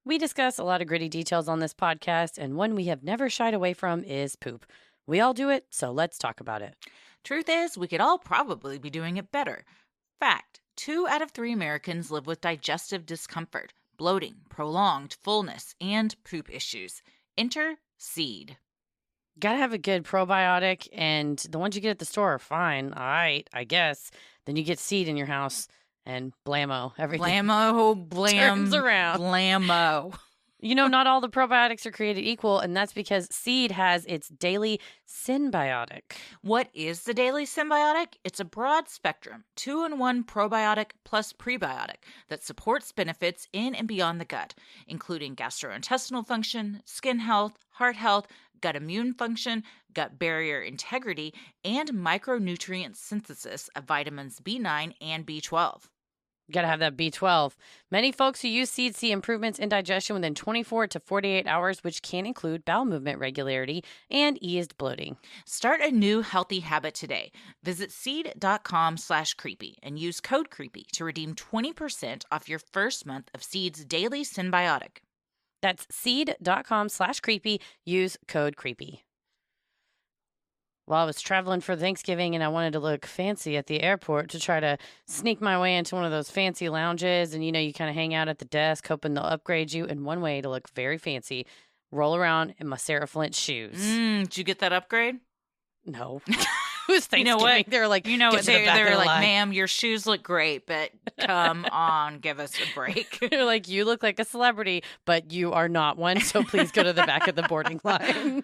We discuss a lot of gritty details on this podcast, and one we have never shied away from is poop. We all do it, so let's talk about it. Truth is, we could all probably be doing it better. Fact: 2 out of 3 Americans live with digestive discomfort, bloating, prolonged fullness, and poop issues. Enter seed. Gotta have a good probiotic, and the ones you get at the store are fine. All right, I guess. Then you get seed in your house, and blammo, everything turns around. Blammo. You know, not all the probiotics are created equal, and that's because seed has its daily synbiotic. What is the daily symbiotic? It's a broad spectrum, 2-in-1 probiotic plus prebiotic that supports benefits in and beyond the gut, including gastrointestinal function, skin health, heart health, gut immune function, gut barrier integrity, and micronutrient synthesis of vitamins B9 and B12. You gotta have that B12. Many folks who use seed see improvements in digestion within 24 to 48 hours, which can include bowel movement regularity and eased bloating. Start a new healthy habit today. Visit seed.com/creepy and use code creepy to redeem 20% off your first month of Seed's daily symbiotic. That's seed.com/creepy. Use code creepy. Well, I was traveling for Thanksgiving and I wanted to look fancy at the airport to try to sneak my way into one of those fancy lounges. And, you kind of hang out at the desk hoping they'll upgrade you. And one way to look very fancy, roll around in my Sarah Flint shoes. Did you get that upgrade? No. It was Thanksgiving. You know what? They were like, they were like, line. ma'am, your shoes look great, but come on, give us a break. They're like, you look like a celebrity, but you are not one. So please go to the back of the boarding line.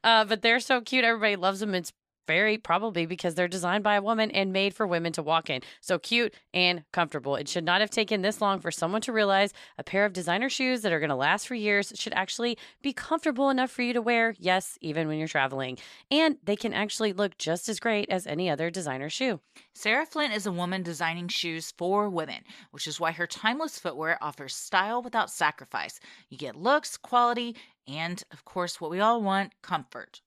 But they're so cute. Everybody loves them. It's very probably because they're designed by a woman and made for women to walk in. So cute and comfortable. It should not have taken this long for someone to realize a pair of designer shoes that are going to last for years should actually be comfortable enough for you to wear. Yes, even when you're traveling. And they can actually look just as great as any other designer shoe. Sarah Flint is a woman designing shoes for women, which is why her timeless footwear offers style without sacrifice. You get looks, quality, and, of course, what we all want, comfort.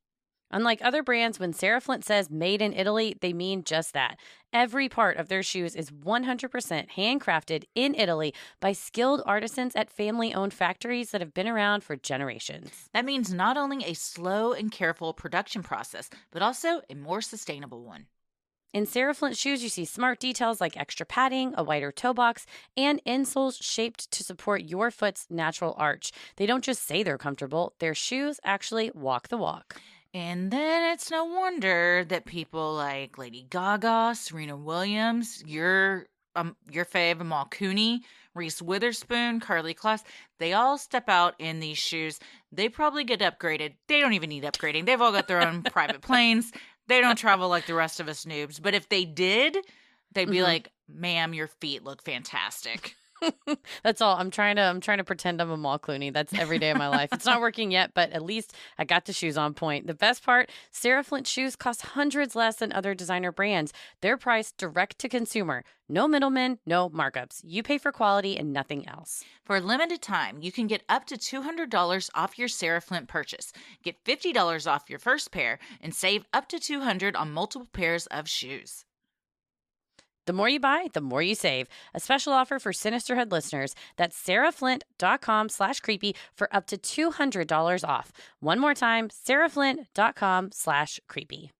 Unlike other brands, when Sarah Flint says made in Italy, they mean just that. Every part of their shoes is 100% handcrafted in Italy by skilled artisans at family-owned factories that have been around for generations. That means not only a slow and careful production process, but also a more sustainable one. In Sarah Flint shoes, you see smart details like extra padding, a wider toe box, and insoles shaped to support your foot's natural arch. They don't just say they're comfortable, their shoes actually walk the walk. And then it's no wonder that people like Lady Gaga, Serena Williams, your fave Amal Cooney, Reese Witherspoon, Carly Kloss, they all step out in these shoes. They probably get upgraded. They don't even need upgrading. They've all got their own private planes. They don't travel like the rest of us noobs. But if they did, they'd be like, ma'am, your feet look fantastic. That's all. I'm trying to pretend I'm a Amal Clooney. That's every day of my life. It's not working yet, but at least I got the shoes on point. The best part, Sarah Flint shoes cost hundreds less than other designer brands. They're priced direct to consumer. No middlemen, no markups. You pay for quality and nothing else. For a limited time, you can get up to $200 off your Sarah Flint purchase. Get $50 off your first pair and save up to $200 on multiple pairs of shoes. The more you buy, the more you save. A special offer for Sinisterhood listeners. That's sarahflint.com/creepy for up to $200 off. One more time, sarahflint.com/creepy.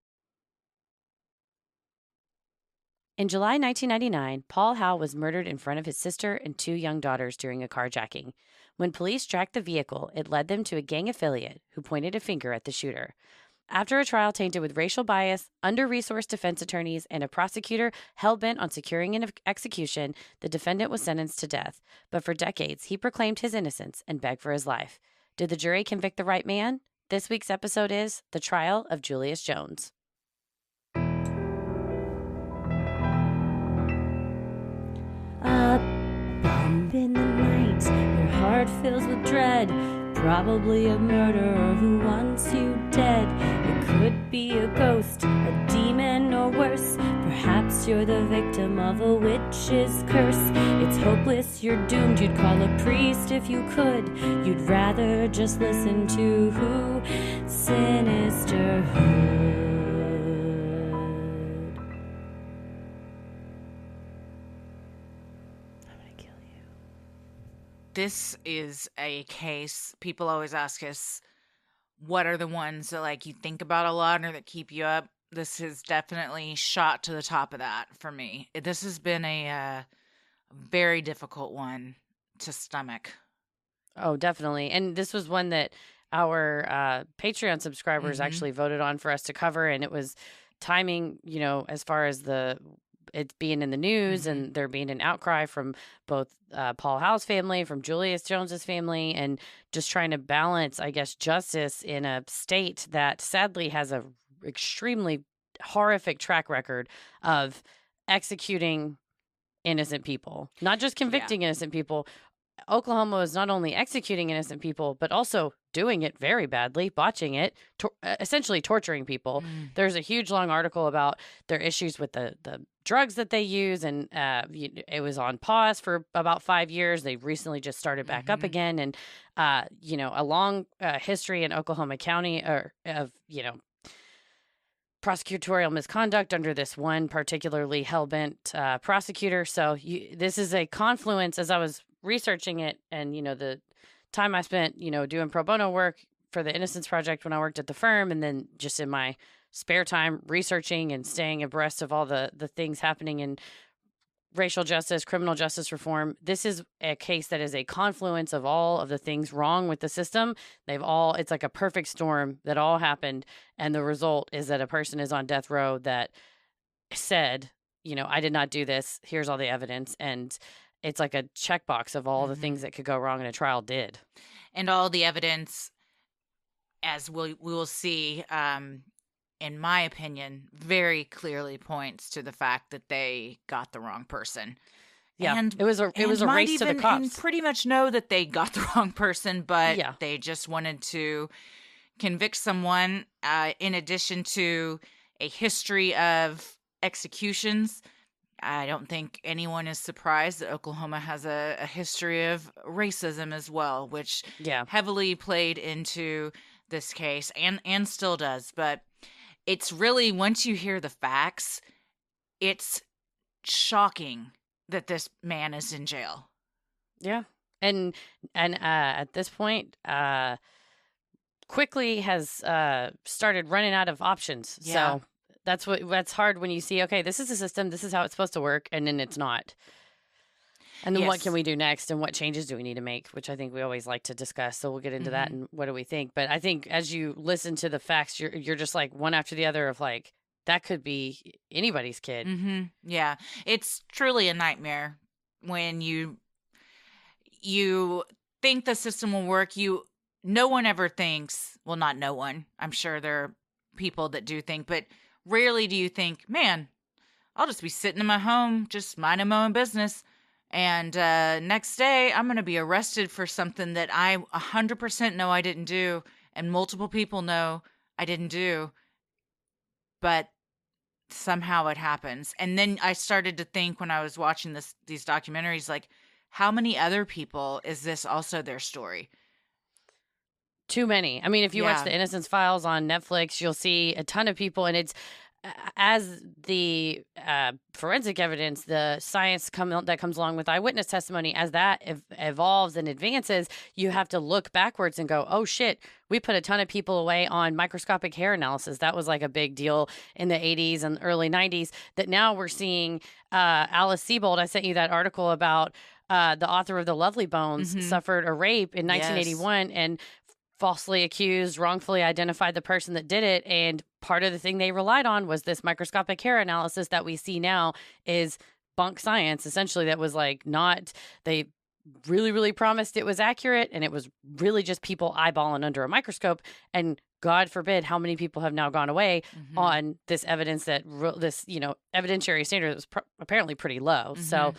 In July 1999, Paul Howe was murdered in front of his sister and 2 young daughters during a carjacking. When police tracked the vehicle, it led them to a gang affiliate who pointed a finger at the shooter. After a trial tainted with racial bias, under-resourced defense attorneys, and a prosecutor hell-bent on securing an execution, the defendant was sentenced to death. But for decades, he proclaimed his innocence and begged for his life. Did the jury convict the right man? This week's episode is The Trial of Julius Jones. A bump in the night, your heart fills with dread. Probably a murderer who wants you dead. It could be a ghost, a demon, or worse. Perhaps you're the victim of a witch's curse. It's hopeless, you're doomed. You'd call a priest if you could. You'd rather just listen to who? Sinisterhood. I'm gonna kill you. This is a case, people always ask us, what are the ones that like you think about a lot or that keep you up? This has definitely shot to the top of that for me. This has been a very difficult one to stomach. Oh, definitely. And this was one that our Patreon subscribers actually voted on for us to cover. And it was timing, as far as it being in the news and there being an outcry from both Paul Howe's family, from Julius Jones's family, and just trying to balance, I guess, justice in a state that sadly has a extremely horrific track record of executing innocent people, not just convicting innocent people. Oklahoma is not only executing innocent people, but also doing it very badly, botching it, essentially torturing people. There's a huge long article about their issues with the drugs that they use, and it was on pause for about 5 years. They recently just started back up again, and a long history in Oklahoma County of prosecutorial misconduct under this one particularly hell-bent prosecutor. So this is a confluence. As I was researching it, and the time I spent doing pro bono work for the Innocence Project when I worked at the firm, and then just in my spare time researching and staying abreast of all the things happening in racial justice, criminal justice reform, this is a case that is a confluence of all of the things wrong with the system. It's like a perfect storm that all happened, and the result is that a person is on death row that said, I did not do this, here's all the evidence, and it's like a checkbox of all the things that could go wrong in a trial did. And all the evidence, as we will see, in my opinion, very clearly points to the fact that they got the wrong person. Yeah, and it was a race to the cops. And pretty much know that they got the wrong person, but they just wanted to convict someone in addition to a history of executions. I don't think anyone is surprised that Oklahoma has a history of racism as well, which heavily played into this case and still does. But it's really, once you hear the facts, it's shocking that this man is in jail. Yeah. And at this point, quickly has started running out of options. Yeah. So that's hard when you see, okay, this is the system, this is how it's supposed to work, and then it's not. And then what can we do next, and what changes do we need to make, which I think we always like to discuss. So we'll get into that and what do we think. But I think as you listen to the facts, you're just like one after the other of like, that could be anybody's kid. Yeah. It's truly a nightmare when you think the system will work. No one ever thinks, well, not no one. I'm sure there are people that do think, but rarely do you think, man, I'll just be sitting in my home, just minding my own business. And next day, I'm going to be arrested for something that I 100% know I didn't do, and multiple people know I didn't do. But somehow it happens. And then I started to think when I was watching these documentaries, like, how many other people is this also their story? Too many. I mean, if you watch the Innocence Files on Netflix, you'll see a ton of people, and it's as the forensic evidence, the science that comes along with eyewitness testimony, as that evolves and advances, you have to look backwards and go, oh shit, we put a ton of people away on microscopic hair analysis. That was like a big deal in the 80s and early 90s, that now we're seeing Alice Sebold. I sent you that article about the author of The Lovely Bones suffered a rape in 1981 and falsely accused, wrongfully identified the person that did it. And part of the thing they relied on was this microscopic hair analysis that we see now is bunk science, essentially. That was like they really, really promised it was accurate, and it was really just people eyeballing under a microscope. And God forbid how many people have now gone away on this evidence that this, evidentiary standard was apparently pretty low. So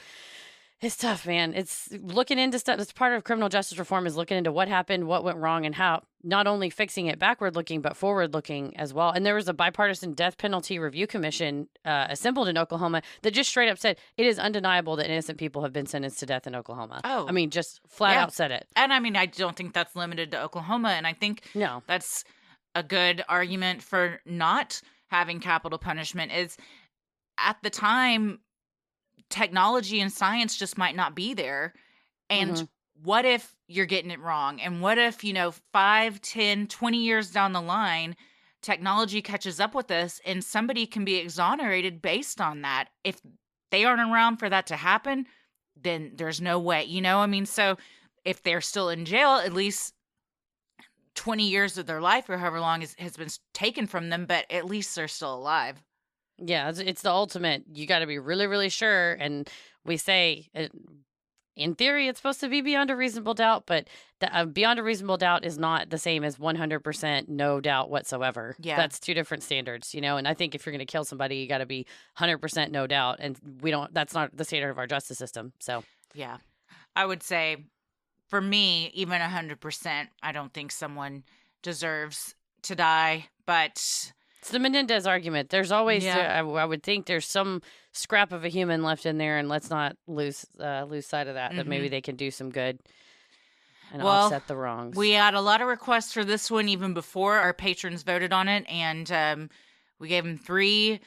it's tough, man. It's looking into stuff. That's part of criminal justice reform, is looking into what happened, what went wrong, and how not only fixing it backward looking, but forward looking as well. And there was a bipartisan death penalty review commission assembled in Oklahoma that just straight up said it is undeniable that innocent people have been sentenced to death in Oklahoma. Oh, I mean, just flat out said it. And I mean, I don't think that's limited to Oklahoma. And I think that's a good argument for not having capital punishment. Is at the time, technology and science just might not be there. And what if you're getting it wrong? And what if, 5, 10, 20 years down the line, technology catches up with us and somebody can be exonerated based on that? If they aren't around for that to happen, then there's no way, So if they're still in jail, at least 20 years of their life or however long has been taken from them, but at least they're still alive. Yeah, it's the ultimate. You got to be really, really sure. And we say, in theory, it's supposed to be beyond a reasonable doubt, but beyond a reasonable doubt is not the same as 100% no doubt whatsoever. Yeah. That's two different standards, And I think if you're going to kill somebody, you got to be 100% no doubt. And that's not the standard of our justice system. So, yeah, I would say for me, even 100%, I don't think someone deserves to die, but it's the Menendez argument. There's always, Yeah. I would think there's some scrap of a human left in there, and let's not lose sight of that maybe they can do some good and offset the wrongs. We had a lot of requests for this one even before our patrons voted on it, and we gave them 3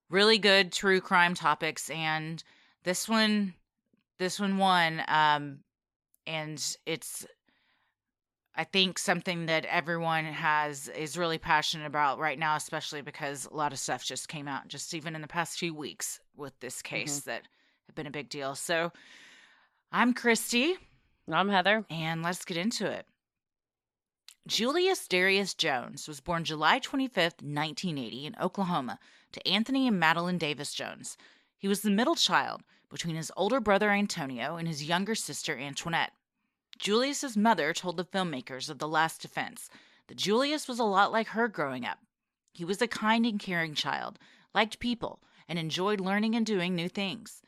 really good true crime topics, and this one won, and it's, I think, something that everyone is really passionate about right now, especially because a lot of stuff just came out just even in the past few weeks with this case that have been a big deal. So I'm Christy. I'm Heather. And let's get into it. Julius Darius Jones was born July 25th, 1980 in Oklahoma to Anthony and Madeline Davis Jones. He was the middle child between his older brother Antonio and his younger sister Antoinette. Julius's mother told the filmmakers of The Last Defense that Julius was a lot like her growing up. He was a kind and caring child, liked people, and enjoyed learning and doing new things.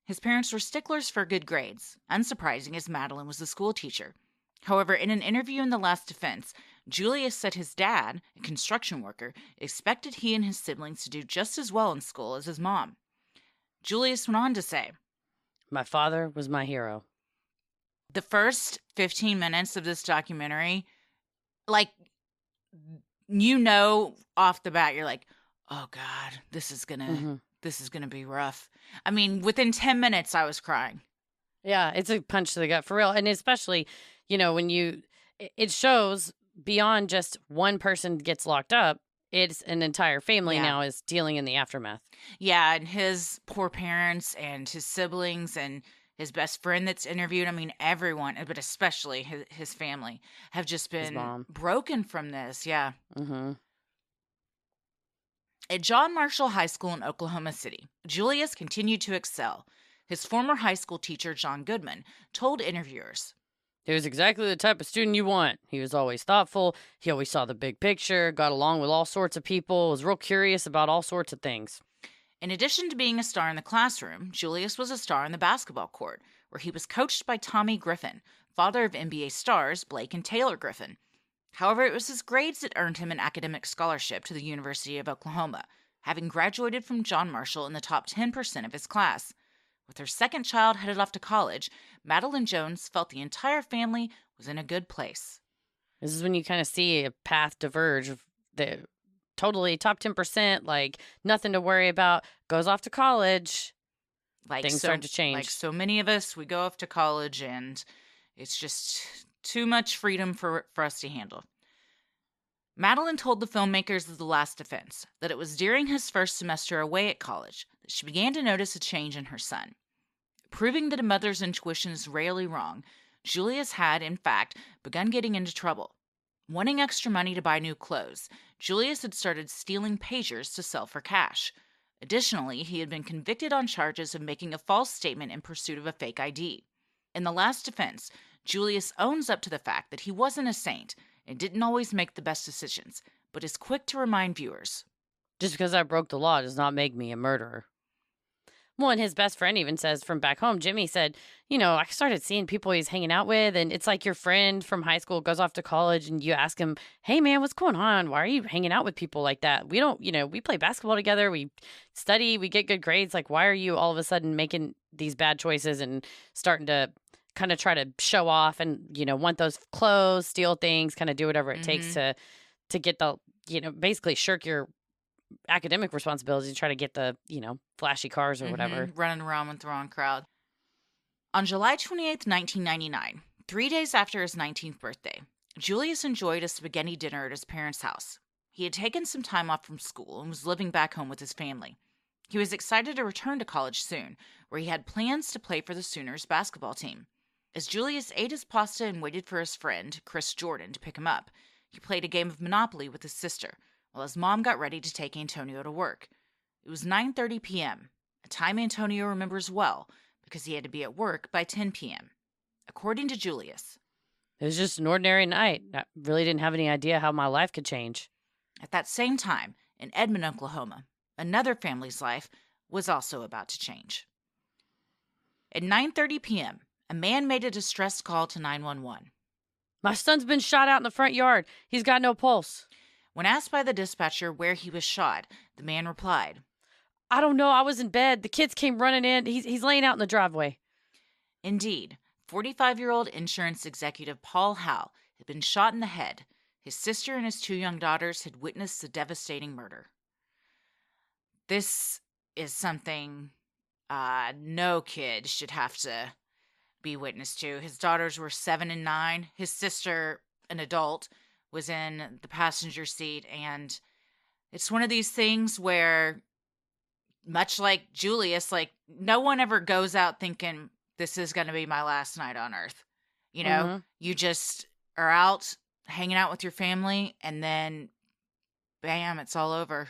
His parents were sticklers for good grades, unsurprising as Madeline was a school teacher. However, in an interview in The Last Defense, Julius said his dad, a construction worker, expected he and his siblings to do just as well in school as his mom. Julius went on to say, "My father was my hero." The first 15 minutes of this documentary, off the bat, you're like, oh God, this is gonna be rough. I mean, within 10 minutes, I was crying. Yeah, it's a punch to the gut for real. And especially, when it shows beyond just one person gets locked up, it's an entire family now is dealing in the aftermath. Yeah, and his poor parents and his siblings and his best friend that's interviewed, I mean, everyone, but especially his family, have just been broken from this. Yeah. Mm-hmm. At John Marshall High School in Oklahoma City, Julius continued to excel. His former high school teacher, John Goodman, told interviewers, "He was exactly the type of student you want. He was always thoughtful. He always saw the big picture, got along with all sorts of people, was real curious about all sorts of things." In addition to being a star in the classroom, Julius was a star in the basketball court, where he was coached by Tommy Griffin, father of NBA stars Blake and Taylor Griffin. However, it was his grades that earned him an academic scholarship to the University of Oklahoma, having graduated from John Marshall in the top 10% of his class. With her second child headed off to college, Madeline Jones felt the entire family was in a good place. This is when you kind of see a path diverge of the totally top 10%, like nothing to worry about, goes off to college. Things start to change. Like so many of us, we go off to college and it's just too much freedom for us to handle. Madeline told the filmmakers of The Last Defense that it was during his first semester away at college that she began to notice a change in her son. Proving that a mother's intuition is rarely wrong, Julius had, in fact, begun getting into trouble. Wanting extra money to buy new clothes, Julius had started stealing pagers to sell for cash. Additionally, he had been convicted on charges of making a false statement in pursuit of a fake ID. In The Last Defense, Julius owns up to the fact that he wasn't a saint and didn't always make the best decisions, but is quick to remind viewers, "Just because I broke the law does not make me a murderer." Well, and his best friend even says from back home, Jimmy said, I started seeing people he's hanging out with, and it's like your friend from high school goes off to college, and you ask him, "Hey, man, what's going on? Why are you hanging out with people like that? We don't, we play basketball together, we study, we get good grades. Like, why are you all of a sudden making these bad choices and starting to kind of try to show off and, want those clothes, steal things, kind of do whatever it takes to get the, basically shirk your academic responsibilities, try to get the, flashy cars or whatever." Running around with the wrong crowd. On July 28th, 1999, 3 days after his 19th birthday, Julius enjoyed a spaghetti dinner at his parents' house. He had taken some time off from school and was living back home with his family. He was excited to return to college soon, where he had plans to play for the Sooners basketball team. As Julius ate his pasta and waited for his friend, Chris Jordan, to pick him up, he played a game of Monopoly with his sister, while his mom got ready to take Antonio to work. It was 9:30 p.m., a time Antonio remembers well because he had to be at work by 10 p.m. According to Julius, It was just an ordinary night. I really didn't have any idea how my life could change. at that same time, in Edmond, Oklahoma, another family's life was also about to change. At 9:30 p.m., a man made a distress call to 911. My son's been shot out in the front yard. He's got no pulse. When asked by the dispatcher where he was shot, the man replied, I don't know. I was in bed. The kids came running in. He's laying out in the driveway. Indeed, 45-year-old insurance executive Paul Howe had been shot in the head. His sister and his 2 young daughters had witnessed the devastating murder. This is something no kid should have to be witness to. His daughters were 7 and 9. His sister, an adult, was in the passenger seat. And it's one of these things where, much like Julius, like, no one ever goes out thinking, this is going to be my last night on earth. You know, you just are out hanging out with your family, and then, bam, it's all over.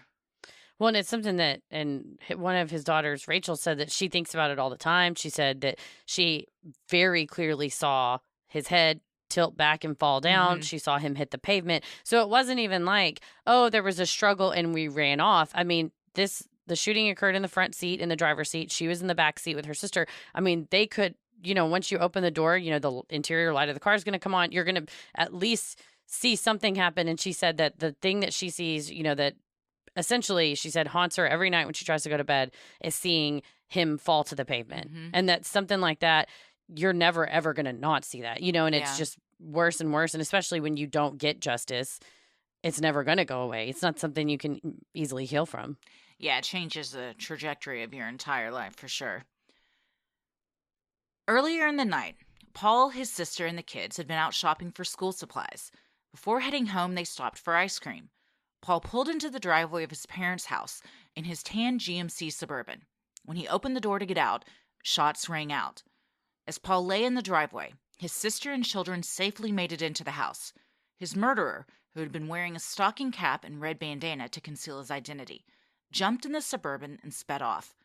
Well, and it's something that, and one of his daughters, Rachel, said that she thinks about it all the time. She said that she very clearly saw his head tilt back and fall down. She saw him hit the pavement. So it wasn't even like, oh, there was a struggle and we ran off. I mean, the shooting occurred in the front seat, in the driver's seat. She was in the back seat with her sister. I mean, they could, once you open the door, the interior light of the car is going to come on. You're going to at least see something happen. And she said that the thing that she sees, that essentially, she said, haunts her every night when she tries to go to bed is seeing him fall to the pavement. And that's something like that. You're never, ever going to not see that, and it's just worse and worse. And especially when you don't get justice, it's never going to go away. It's not something you can easily heal from. Yeah, it changes the trajectory of your entire life for sure. Earlier in the night, Paul, his sister, and the kids had been out shopping for school supplies. Before heading home, they stopped for ice cream. Paul pulled into the driveway of his parents' house in his tan GMC Suburban. When he opened the door to get out, shots rang out. As Paul lay in the driveway, his sister and children safely made it into the house. His murderer, who had been wearing a stocking cap and red bandana to conceal his identity, jumped in the Suburban and sped off.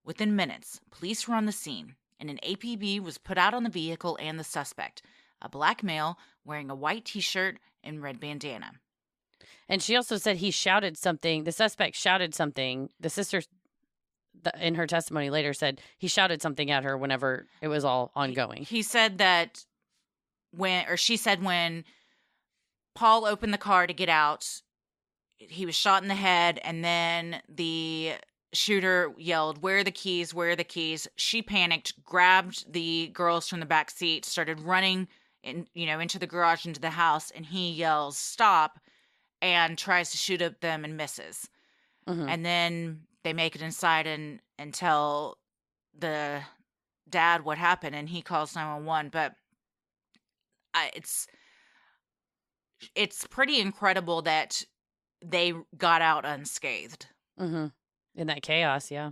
Within minutes, police were on the scene, and an APB was put out on the vehicle and the suspect, a black male wearing a white t-shirt and red bandana. And she also said he shouted something. The suspect shouted something. The sister, in her testimony later, said he shouted something at her whenever it was all ongoing. He said that she said when Paul opened the car to get out, he was shot in the head, and then the shooter yelled, "Where are the keys? Where are the keys?" She panicked, grabbed the girls from the back seat, started running into the garage, into the house, and he yells, "Stop," and tries to shoot at them and misses. And then they make it inside and tell the dad what happened, and he calls 911. But it's pretty incredible that they got out unscathed. In that chaos, yeah.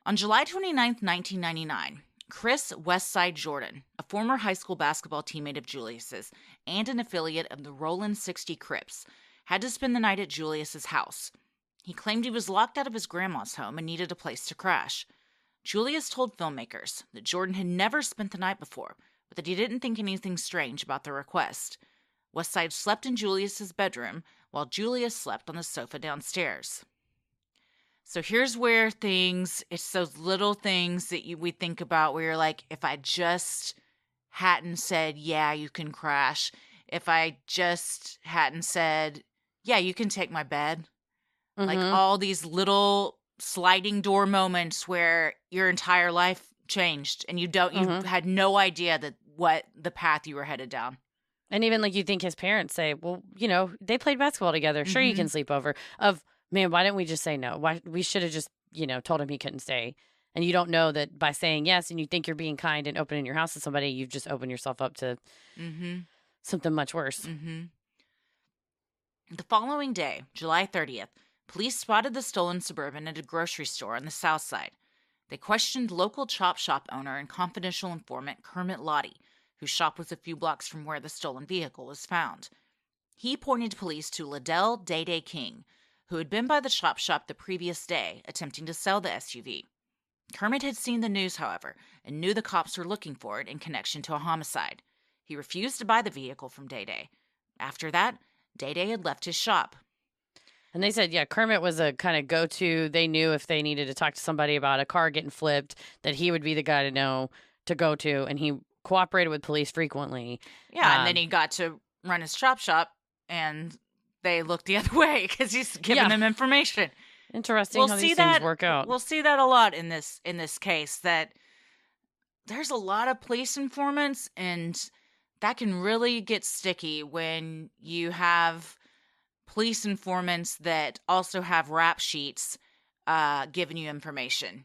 On July 29th, 1999, Chris Westside Jordan, a former high school basketball teammate of Julius's and an affiliate of the Roland 60 Crips, had to spend the night at Julius's house. He claimed he was locked out of his grandma's home and needed a place to crash. Julius told filmmakers that Jordan had never spent the night before, but that he didn't think anything strange about the request. Westside slept in Julius's bedroom, while Julius slept on the sofa downstairs. So here's where it's those little things that we think about where you're like, if I just hadn't said, yeah, you can crash. If I just hadn't said, yeah, you can take my bed. Like all these little sliding door moments where your entire life changed and you had no idea that what the path you were headed down. And even like you think his parents say, well, they played basketball together. Sure, you can sleep over. Man, why didn't we just say no? Why we should have just, told him he couldn't stay. And you don't know that by saying yes and you think you're being kind and opening your house to somebody, you've just opened yourself up to something much worse. The following day, July 30th, police spotted the stolen Suburban at a grocery store on the south side. They questioned local chop shop owner and confidential informant Kermit Lottie, whose shop was a few blocks from where the stolen vehicle was found. He pointed police to Liddell Day King, who had been by the chop shop the previous day attempting to sell the SUV. Kermit had seen the news, however, and knew the cops were looking for it in connection to a homicide. He refused to buy the vehicle from Day. After that, Day had left his shop. And they said, yeah, Kermit was a kind of go-to. They knew if they needed to talk to somebody about a car getting flipped, that he would be the guy to know to go to, and he cooperated with police frequently. Yeah, and then he got to run his chop shop, and they looked the other way because he's giving them information. Interesting how these things work out. We'll see that a lot in this case, that there's a lot of police informants, and that can really get sticky when you have police informants that also have rap sheets giving you information.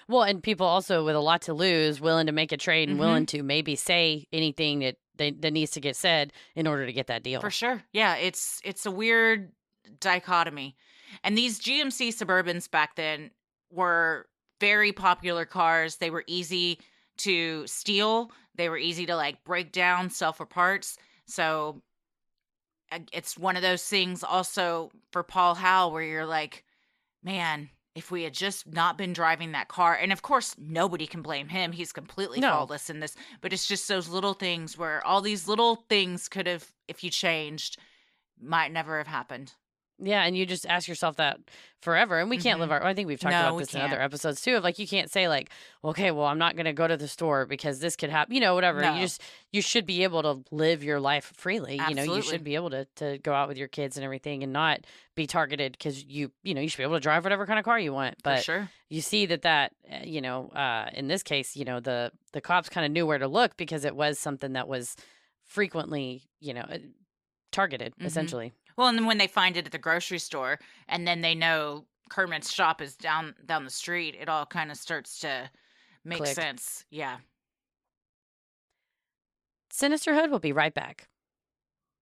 Well, and people also with a lot to lose, willing to make a trade and willing to maybe say anything that needs to get said in order to get that deal. For sure. Yeah, it's a weird dichotomy. And these GMC Suburbans back then were very popular cars. They were easy to steal. They were easy to like break down, sell for parts. So it's one of those things also for Paul Howe where you're like, man, if we had just not been driving that car. And of course, nobody can blame him. He's completely faultless in this. But it's just those little things where all these little things could have, if you changed, might never have happened. Yeah, and you just ask yourself that forever. And we can't live I think we've talked about this in other episodes too, of like, you can't say like, okay, well, I'm not going to go to the store because this could happen, whatever. No. You should be able to live your life freely. Absolutely. You should be able to go out with your kids and everything and not be targeted because you should be able to drive whatever kind of car you want. But for sure. You see that in this case, the cops kind of knew where to look because it was something that was frequently, targeted essentially. Well, and then when they find it at the grocery store and then they know Kermit's shop is down the street, it all kind of starts to make sense. Yeah. Sinisterhood will be right back.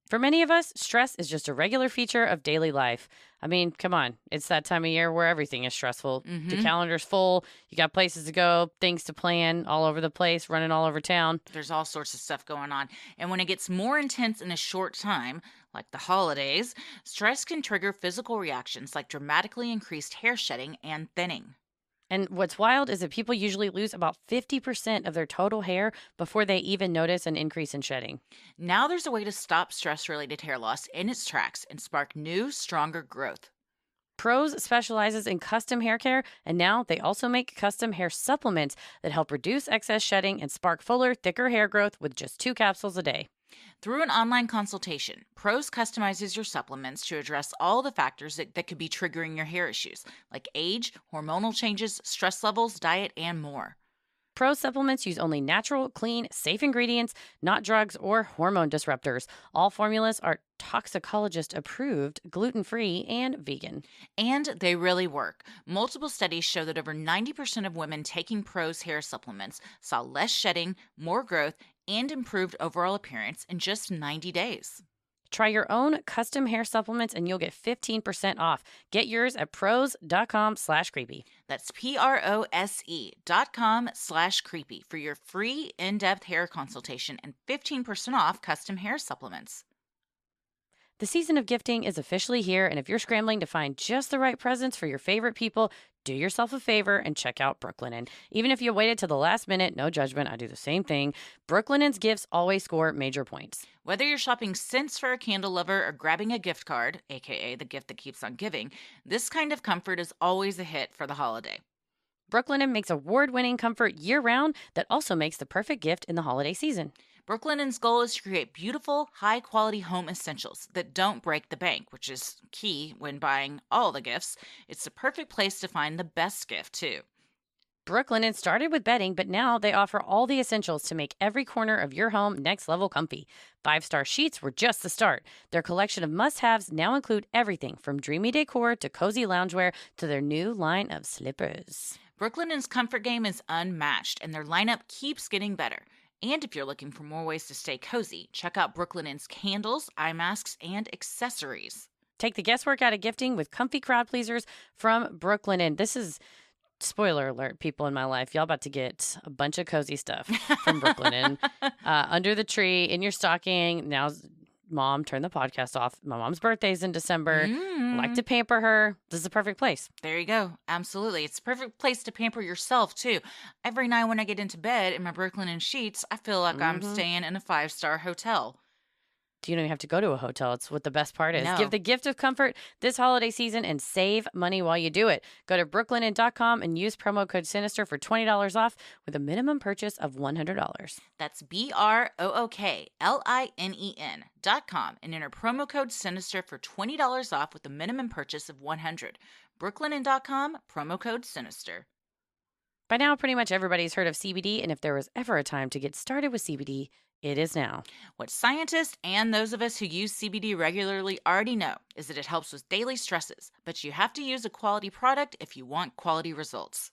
For many of us, stress is just a regular feature of daily life. I mean, come on. It's that time of year where everything is stressful. The calendar's full. You got places to go, things to plan all over the place, running all over town. There's all sorts of stuff going on. And when it gets more intense in a short time, like the holidays, stress can trigger physical reactions like dramatically increased hair shedding and thinning. And what's wild is that people usually lose about 50% of their total hair before they even notice an increase in shedding. Now there's a way to stop stress-related hair loss in its tracks and spark new, stronger growth. Prose specializes in custom hair care, and now they also make custom hair supplements that help reduce excess shedding and spark fuller, thicker hair growth with just 2 capsules a day. Through an online consultation, Prose customizes your supplements to address all the factors that could be triggering your hair issues, like age, hormonal changes, stress levels, diet, and more. Prose supplements use only natural, clean, safe ingredients, not drugs or hormone disruptors. All formulas are toxicologist approved, gluten-free, and vegan. And they really work. Multiple studies show that over 90% of women taking Prose hair supplements saw less shedding, more growth, and improved overall appearance in just 90 days. Try your own custom hair supplements and you'll get 15% off. Get yours at prose.com/creepy. That's prose.com/creepy for your free in-depth hair consultation and 15% off custom hair supplements. The season of gifting is officially here, and if you're scrambling to find just the right presents for your favorite people, do yourself a favor and check out Brooklinen. Even if you waited to the last minute, no judgment, I do the same thing. Brooklinen's gifts always score major points. Whether you're shopping scents for a candle lover or grabbing a gift card, aka the gift that keeps on giving, this kind of comfort is always a hit for the holiday. Brooklinen makes award-winning comfort year-round that also makes the perfect gift in the holiday season. Brooklinen's goal is to create beautiful, high-quality home essentials that don't break the bank, which is key when buying all the gifts. It's the perfect place to find the best gift, too. Brooklinen started with bedding, but now they offer all the essentials to make every corner of your home next-level comfy. 5-star sheets were just the start. Their collection of must-haves now include everything from dreamy decor to cozy loungewear to their new line of slippers. Brooklynin's comfort game is unmatched, and their lineup keeps getting better. And if you're looking for more ways to stay cozy, check out Brooklynin's candles, eye masks, and accessories. Take the guesswork out of gifting with comfy crowd pleasers from Brooklinen. This is, spoiler alert, people in my life, y'all about to get a bunch of cozy stuff from Brooklinen. Under the tree, in your stocking. Now, Mom, turn the podcast off. My mom's birthday's in December. I like to pamper her. This is the perfect place. There you go. Absolutely. It's a perfect place to pamper yourself, too. Every night when I get into bed in my Brooklinen sheets, I feel like I'm staying in a 5-star hotel. You don't even have to go to a hotel. It's what the best part is. No. Give the gift of comfort this holiday season and save money while you do it. Go to brooklinen.com and use promo code Sinister for $20 off with a minimum purchase of $100. That's BROOKLINEN.com and enter promo code Sinister for $20 off with a minimum purchase of $100. Brooklinen.com, promo code Sinister. By now, pretty much everybody's heard of CBD, and if there was ever a time to get started with CBD, it is now. What scientists and those of us who use CBD regularly already know is that it helps with daily stresses, but you have to use a quality product if you want quality results.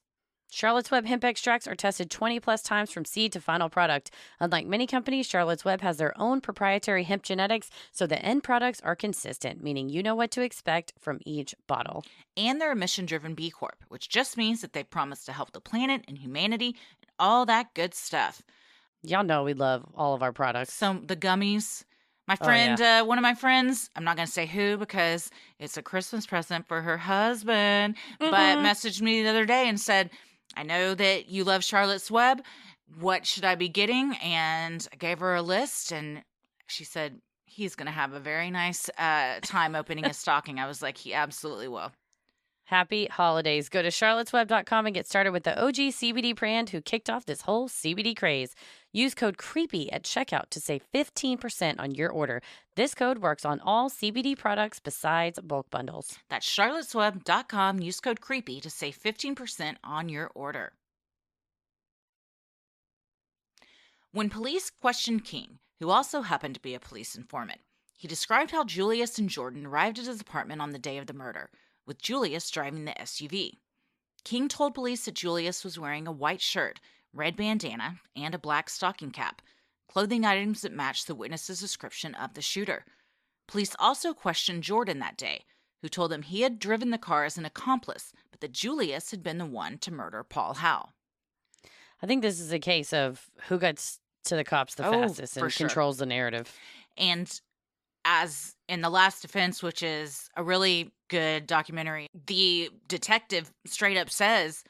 Charlotte's Web hemp extracts are tested 20 plus times from seed to final product. Unlike many companies, Charlotte's Web has their own proprietary hemp genetics, so the end products are consistent, meaning you know what to expect from each bottle. And they're a mission-driven B Corp, which just means that they promise to help the planet and humanity and all that good stuff. Y'all know we love all of our products. So the gummies, my friend, one of my friends, I'm not going to say who because it's a Christmas present for her husband, but messaged me the other day and said, I know that you love Charlotte's Web. What should I be getting? And I gave her a list, and she said, he's going to have a very nice time opening his stocking. I was like, he absolutely will. Happy holidays. Go to charlottesweb.com and get started with the OG CBD brand who kicked off this whole CBD craze. Use code CREEPY at checkout to save 15% on your order. This code works on all CBD products besides bulk bundles. That's charlottesweb.com. Use code CREEPY to save 15% on your order. When police questioned King, who also happened to be a police informant, he described how Julius and Jordan arrived at his apartment on the day of the murder, with Julius driving the SUV. King told police that Julius was wearing a white shirt, red bandana, and a black stocking cap, clothing items that matched the witness's description of the shooter. Police also questioned Jordan that day, who told them he had driven the car as an accomplice, but that Julius had been the one to murder Paul Howe. I think this is a case of who gets to the cops the fastest and controls the narrative. And as in The Last Defense, which is a really good documentary, the detective straight up says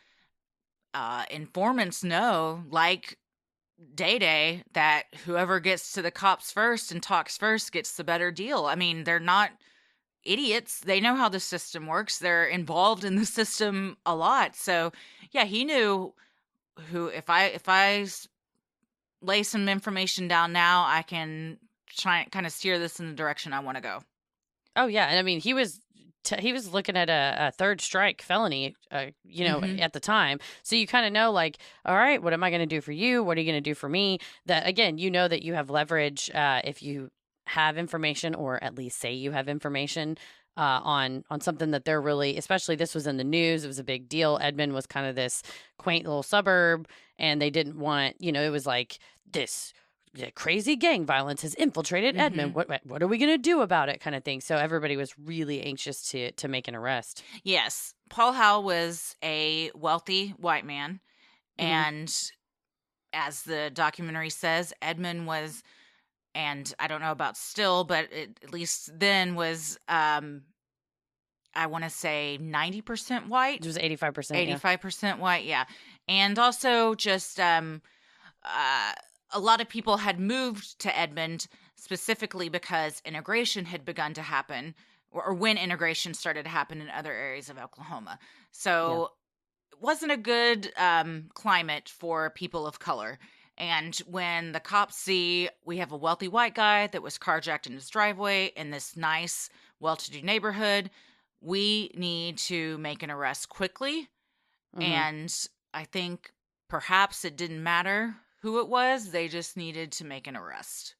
informants know, like Day-Day, that whoever gets to the cops first and talks first gets the better deal. I mean, they're not idiots. They know how the system works. They're involved in the system a lot. So, yeah, he knew who, if I lay some information down now, I can try and kind of steer this in the direction I want to go. Oh, yeah. And I mean, he was looking at a third strike felony, at the time. So you kind of know, like, all right, what am I going to do for you? What are you going to do for me? That, again, you know that you have leverage if you have information, or at least say you have information on something that they're really, especially this was in the news. It was a big deal. Edmond was kind of this quaint little suburb, and they didn't want, it was like this crazy gang violence has infiltrated Edmond. What are we going to do about it, kind of thing. So everybody was really anxious to make an arrest. Yes. Paul Howe was a wealthy white man. And as the documentary says, Edmond was, and I don't know about still, but at least then was, I want to say 90% white. It was 85%. 85% white, yeah. And also just a lot of people had moved to Edmond specifically because integration had begun to happen, or when integration started to happen in other areas of Oklahoma. So it wasn't a good climate for people of color. And when the cops see we have a wealthy white guy that was carjacked in his driveway in this nice, well-to-do neighborhood, we need to make an arrest quickly. And I think perhaps it didn't matter who it was. They just needed to make an arrest.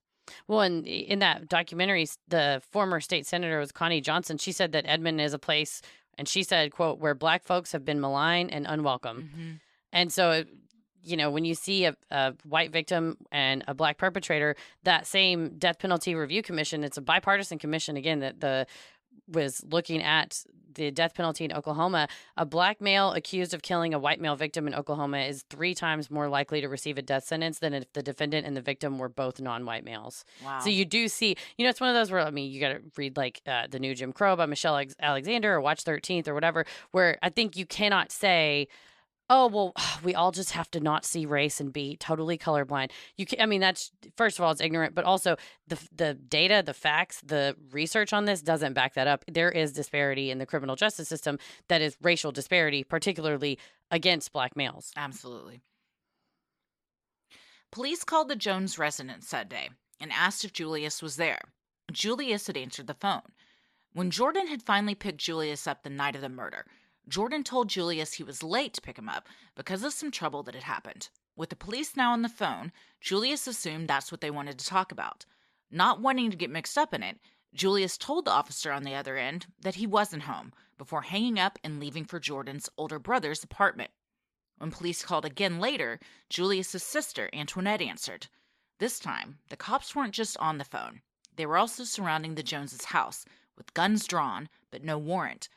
Well, and in that documentary, the former state senator was Connie Johnson. She said that Edmond is a place, And she said, quote, where Black folks have been malign and unwelcome. Mm-hmm. And so, when you see a white victim and a Black perpetrator, that same Death Penalty Review Commission, it's a bipartisan commission, again, that was looking at the death penalty in Oklahoma. A Black male accused of killing a white male victim in Oklahoma is 3 times more likely to receive a death sentence than if the defendant and the victim were both non-white males. Wow. So you do see, it's one of those where, you got to read like The New Jim Crow by Michelle Alexander or watch 13th or whatever, where I think you cannot say, oh, well, we all just have to not see race and be totally colorblind. That's, first of all, it's ignorant, but also the data, the facts, the research on this doesn't back that up. There is disparity in the criminal justice system that is racial disparity, particularly against Black males. Absolutely. Police called the Jones residence that day and asked if Julius was there. Julius had answered the phone. When Jordan had finally picked Julius up the night of the murder, Jordan told Julius he was late to pick him up because of some trouble that had happened. With the police now on the phone, Julius assumed that's what they wanted to talk about. Not wanting to get mixed up in it, Julius told the officer on the other end that he wasn't home before hanging up and leaving for Jordan's older brother's apartment. When police called again later, Julius's sister, Antoinette, answered. This time, the cops weren't just on the phone. They were also surrounding the Joneses' house with guns drawn, but no warrant.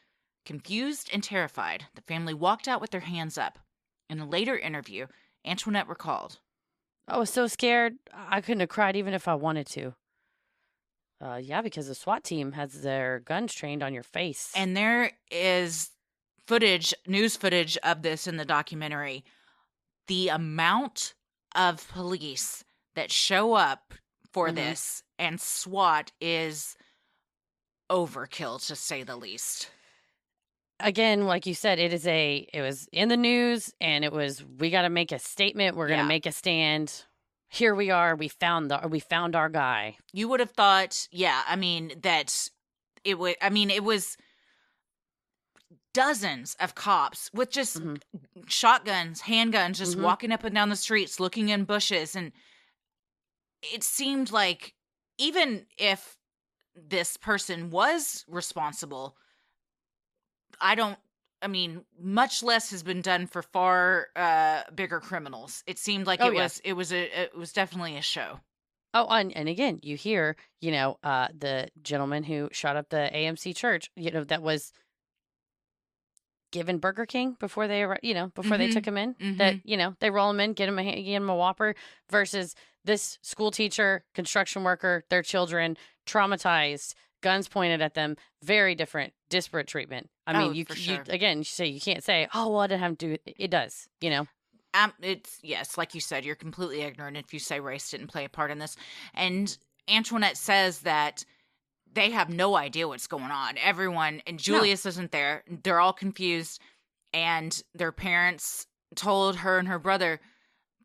Confused and terrified, the family walked out with their hands up. In a later interview, Antoinette recalled, I was so scared, I couldn't have cried even if I wanted to. Yeah, because the SWAT team has their guns trained on your face. And there is news footage of this in the documentary. The amount of police that show up for this and SWAT is overkill, to say the least. Again, like you said, it was in the news, and it was, we got to make a statement. We're going to make a stand. Here we are. We found our guy. You would have thought, that it would. It was dozens of cops with just shotguns, handguns, just walking up and down the streets, looking in bushes, and it seemed like even if this person was responsible, much less has been done for far bigger criminals. It seemed like it was definitely a show. Oh, and again, you hear, the gentleman who shot up the AMC church, that was given Burger King before they, they took him in, that, they roll him in, get him a Whopper, versus this school teacher, construction worker, their children, traumatized, guns pointed at them, very different, disparate treatment. You can't say, oh, well, I didn't have to do it. It does, It's, yes, like you said, you're completely ignorant if you say race didn't play a part in this. And Antoinette says that they have no idea what's going on. Everyone, and Julius isn't there. They're all confused. And their parents told her and her brother,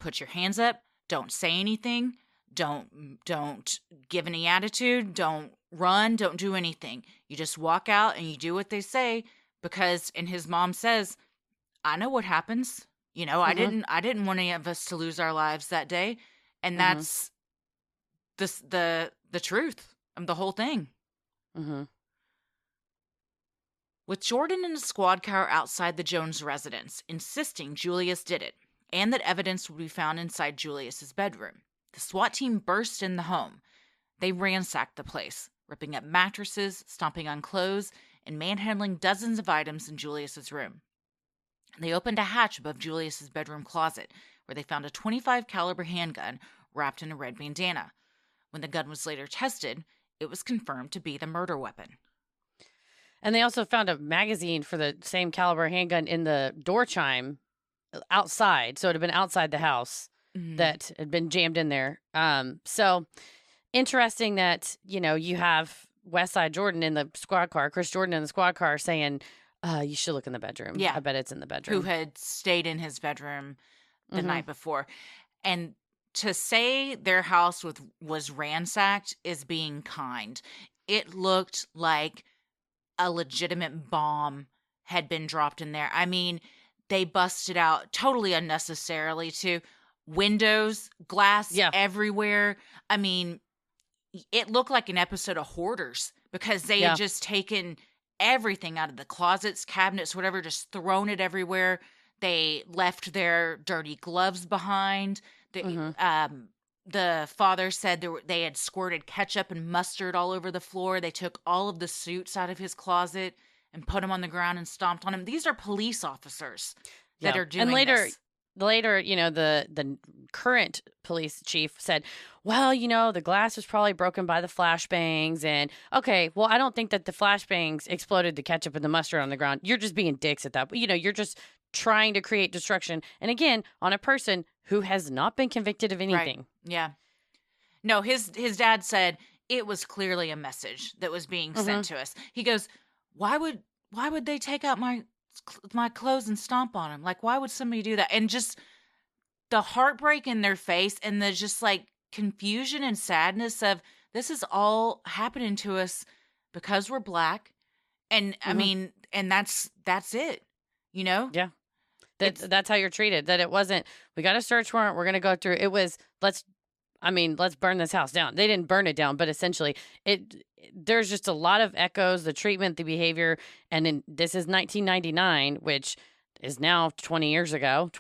put your hands up. Don't say anything. Don't give any attitude. Don't run. Don't do anything. You just walk out and you do what they say, because, and his mom says, I know what happens. I didn't want any of us to lose our lives that day. And that's the truth of the whole thing. With Jordan in a squad car outside the Jones residence, insisting Julius did it, and that evidence would be found inside Julius's bedroom, the SWAT team burst in the home. They ransacked the place, ripping up mattresses, stomping on clothes, and manhandling dozens of items in Julius's room. They opened a hatch above Julius's bedroom closet, where they found a .25 caliber handgun wrapped in a red bandana. When the gun was later tested, it was confirmed to be the murder weapon. And they also found a magazine for the same caliber handgun in the door chime outside. So it had been outside the house that had been jammed in there. So interesting that, you have Westside Jordan in the squad car, Chris Jordan in the squad car saying, you should look in the bedroom. Yeah. I bet it's in the bedroom. Who had stayed in his bedroom the night before. And to say their house was ransacked is being kind. It looked like a legitimate bomb had been dropped in there. They busted out totally unnecessarily too. Windows, glass everywhere. It looked like an episode of Hoarders, because they had just taken everything out of the closets, cabinets, whatever, just thrown it everywhere. They left their dirty gloves behind. The father said they had squirted ketchup and mustard all over the floor. They took all of the suits out of his closet and put them on the ground and stomped on him. These are police officers that are doing and later, this. Later, the current police chief said, well, the glass was probably broken by the flashbangs. And okay, well, I don't think that the flashbangs exploded the ketchup and the mustard on the ground. You're just being dicks at that. You're just trying to create destruction. And again, on a person who has not been convicted of anything. Right. Yeah. No, his dad said it was clearly a message that was being sent to us. He goes, why would they take out my clothes and stomp on him? Like, why would somebody do that? And just the heartbreak in their face and the just like confusion and sadness of this is all happening to us because we're Black. And I mean, and that's it, Yeah. That's how you're treated. That it wasn't, we got a search warrant, we're going to go through. It was, let's burn this house down. They didn't burn it down, but essentially there's just a lot of echoes, the treatment, the behavior. And this is 1999, which is now 20 years ago.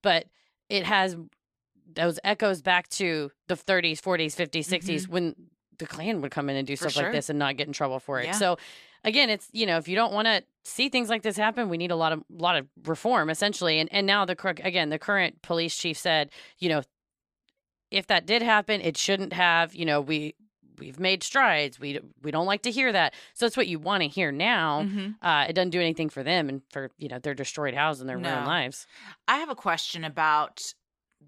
But it has those echoes back to the 30s, 40s, 50s, 60s when the Klan would come in and do stuff like this and not get in trouble for it. Yeah. So again, it's, if you don't want to see things like this happen, we need a lot of reform, essentially. And now the current police chief said, if that did happen, it shouldn't have. We've made strides. We don't like to hear that. So that's what you want to hear now. It doesn't do anything for them and for their destroyed house and their ruined lives. I have a question about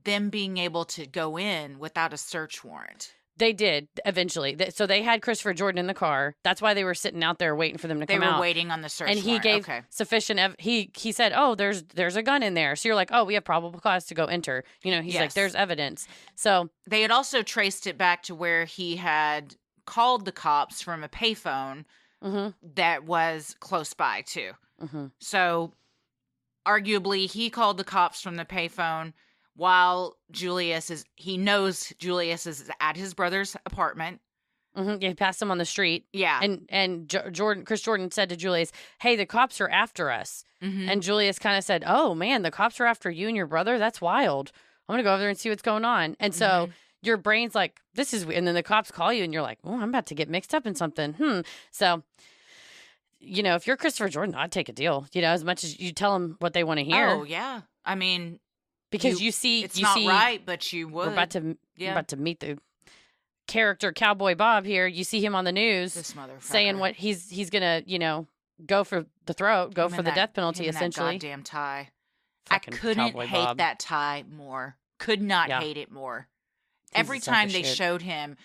them being able to go in without a search warrant. They did eventually. So they had Christopher Jordan in the car. That's why they were sitting out there waiting for them to come out. They were waiting on the search warrant. And he gave sufficient he said, "Oh, there's a gun in there." So you're like, "Oh, we have probable cause to go enter." He's like, "There's evidence." So they had also traced it back to where he had called the cops from a payphone that was close by too. So arguably he called the cops from the payphone while he knows Julius is at his brother's apartment. Yeah, he passed him on the street. Yeah. And Chris Jordan said to Julius, "Hey, the cops are after us." And Julius kind of said, "Oh, man, the cops are after you and your brother? That's wild. I'm going to go over there and see what's going on." And so your brain's like, this is weird. And then the cops call you and you're like, "Oh, I'm about to get mixed up in something." So, if you're Christopher Jordan, I'd take a deal, as much as you tell them what they want to hear. Oh, yeah. I mean, because it's not right, but you would. We're about to meet the character Cowboy Bob here. You see him on the news saying what he's gonna, go for the throat, go for the death penalty, essentially. That goddamn tie. Fucking I couldn't Cowboy hate Bob. that tie more. Could not hate it more. Every time they showed him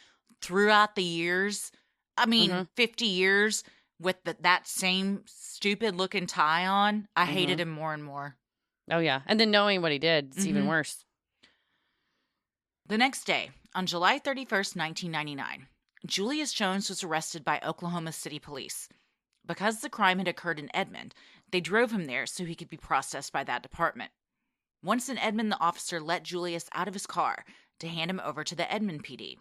throughout the years, 50 years with that same stupid looking tie on, I hated him more and more. Oh, yeah. And then knowing what he did, it's even worse. The next day, on July 31st, 1999, Julius Jones was arrested by Oklahoma City police. Because the crime had occurred in Edmond, they drove him there so he could be processed by that department. Once in Edmond, the officer let Julius out of his car to hand him over to the Edmond PD.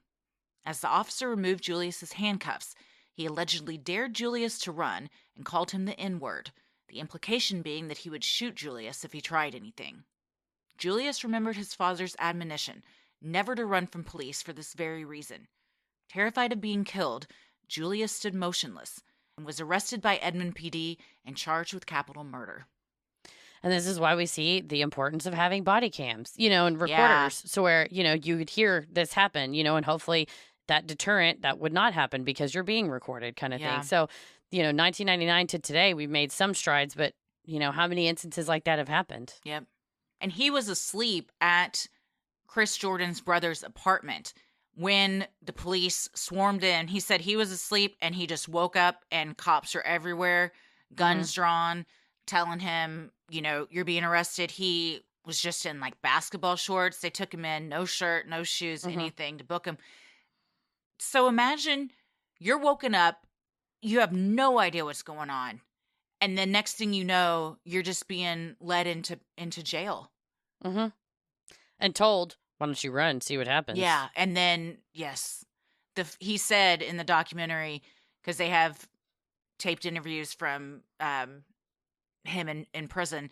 As the officer removed Julius's handcuffs, he allegedly dared Julius to run and called him the N-word, the implication being that he would shoot Julius if he tried anything. Julius remembered his father's admonition never to run from police for this very reason. Terrified of being killed, Julius stood motionless and was arrested by Edmond PD and charged with capital murder. And this is why we see the importance of having body cams, and recorders. So where, you could hear this happen, and hopefully that deterrent, that would not happen because you're being recorded kind of thing. So, 1999 to today, we've made some strides, but, how many instances like that have happened? Yep. And he was asleep at Chris Jordan's brother's apartment when the police swarmed in. He said he was asleep and he just woke up and cops are everywhere, guns drawn, telling him, you're being arrested. He was just in like basketball shorts. They took him in, no shirt, no shoes, anything to book him. So imagine you're woken up, you have no idea what's going on. And then next thing you know, you're just being led into jail. And told, why don't you run, see what happens? Yeah. And then, yes, he said in the documentary, because they have taped interviews from him in prison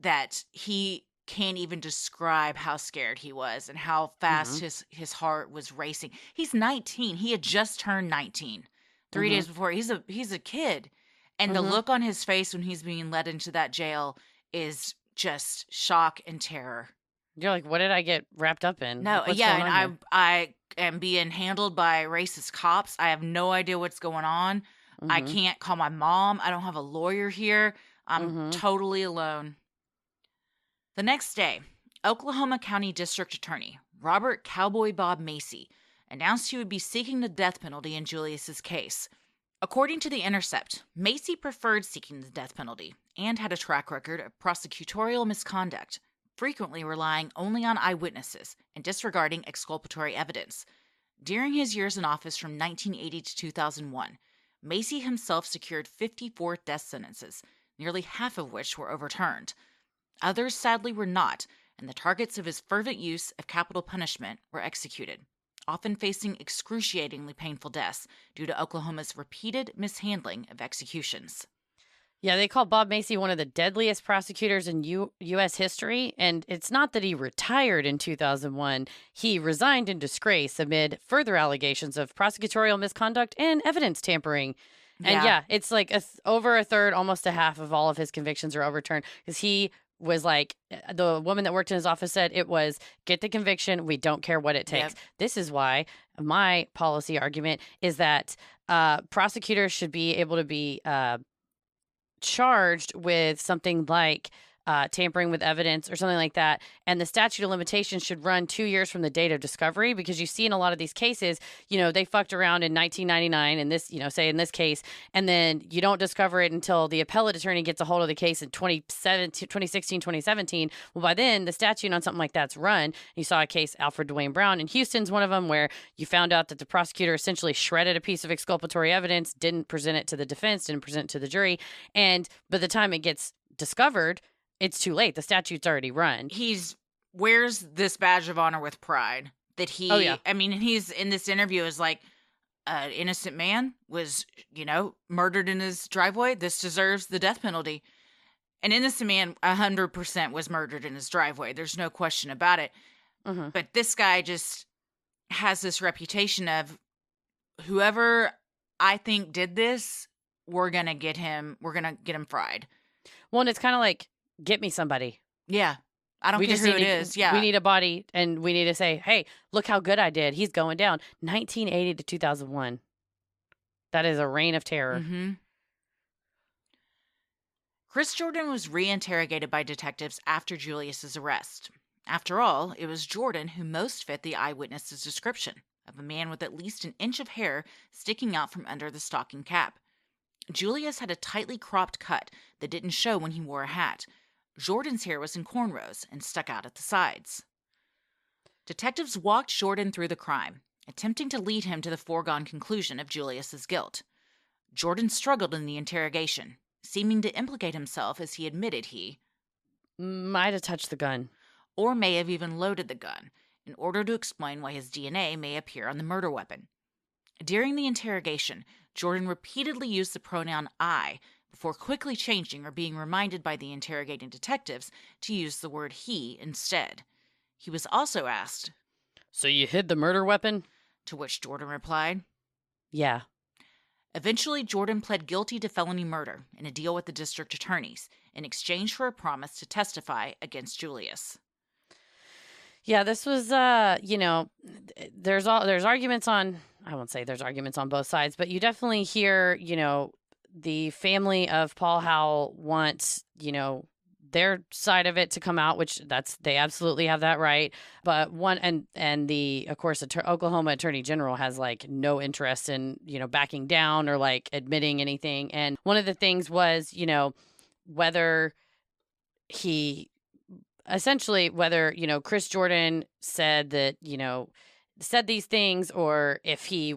that he can't even describe how scared he was and how fast his heart was racing. He's 19. He had just turned 19 3 days before. He's a kid. And the look on his face when he's being led into that jail is just shock and terror. You're like, what did I get wrapped up in? No, What's yeah, going on and here? I am being handled by racist cops. I have no idea what's going on. I can't call my mom. I don't have a lawyer here. I'm totally alone. The next day, Oklahoma County District Attorney Robert Cowboy Bob Macy announced he would be seeking the death penalty in Julius's case. According to The Intercept, Macy preferred seeking the death penalty and had a track record of prosecutorial misconduct, frequently relying only on eyewitnesses and disregarding exculpatory evidence. During his years in office from 1980 to 2001, Macy himself secured 54 death sentences, nearly half of which were overturned. Others sadly were not, and the targets of his fervent use of capital punishment were executed, often facing excruciatingly painful deaths due to Oklahoma's repeated mishandling of executions. Yeah, they call Bob Macy one of the deadliest prosecutors in U.S. history, and it's not that he retired in 2001. He resigned in disgrace amid further allegations of prosecutorial misconduct and evidence tampering. And yeah, it's like over a third, almost a half of all of his convictions are overturned because he was like, the woman that worked in his office said, it was, get the conviction, we don't care what it takes. Yep. This is why my policy argument is that prosecutors should be able to be charged with something like tampering with evidence or something like that. And the statute of limitations should run 2 years from the date of discovery, because you see in a lot of these cases, they fucked around in 1999 in this, say in this case, and then you don't discover it until the appellate attorney gets a hold of the case in 2016, 2017. Well, by then the statute on something like that's run. You saw a case, Alfred Dwayne Brown in Houston's one of them, where you found out that the prosecutor essentially shredded a piece of exculpatory evidence, didn't present it to the defense, didn't present it to the jury. And by the time it gets discovered, it's too late. The statute's already run. He's wears this badge of honor with pride that he, I mean, he's in this interview is like, an innocent man was, murdered in his driveway. This deserves the death penalty. An innocent man 100% was murdered in his driveway. There's no question about it. But this guy just has this reputation of, whoever I think did this, we're going to get him fried. Well, and it's kind of like, get me somebody. Yeah. I don't care who it is. Yeah. We need a body, and we need to say, hey, look how good I did. He's going down. 1980 to 2001. That is a reign of terror. Chris Jordan was reinterrogated by detectives after Julius's arrest. After all, it was Jordan who most fit the eyewitness's description of a man with at least an inch of hair sticking out from under the stocking cap. Julius had a tightly cropped cut that didn't show when he wore a hat. Jordan's hair was in cornrows and stuck out at the sides. Detectives walked Jordan through the crime, attempting to lead him to the foregone conclusion of Julius's guilt. Jordan struggled in the interrogation, seeming to implicate himself as he admitted he might have touched the gun, or may have even loaded the gun, in order to explain why his DNA may appear on the murder weapon. During the interrogation, Jordan repeatedly used the pronoun I, before quickly changing or being reminded by the interrogating detectives to use the word he instead. He was also asked, "So you hid the murder weapon?" To which Jordan replied, "Yeah." Eventually, Jordan pled guilty to felony murder in a deal with the district attorneys in exchange for a promise to testify against Julius. Yeah, this was, there's arguments on, I won't say there's arguments on both sides, but you definitely hear, the family of Paul Howell wants, their side of it to come out, which they absolutely have that right. But of course, Oklahoma Attorney General has like no interest in, backing down or like admitting anything. And one of the things was, whether Chris Jordan said that, said these things, or if he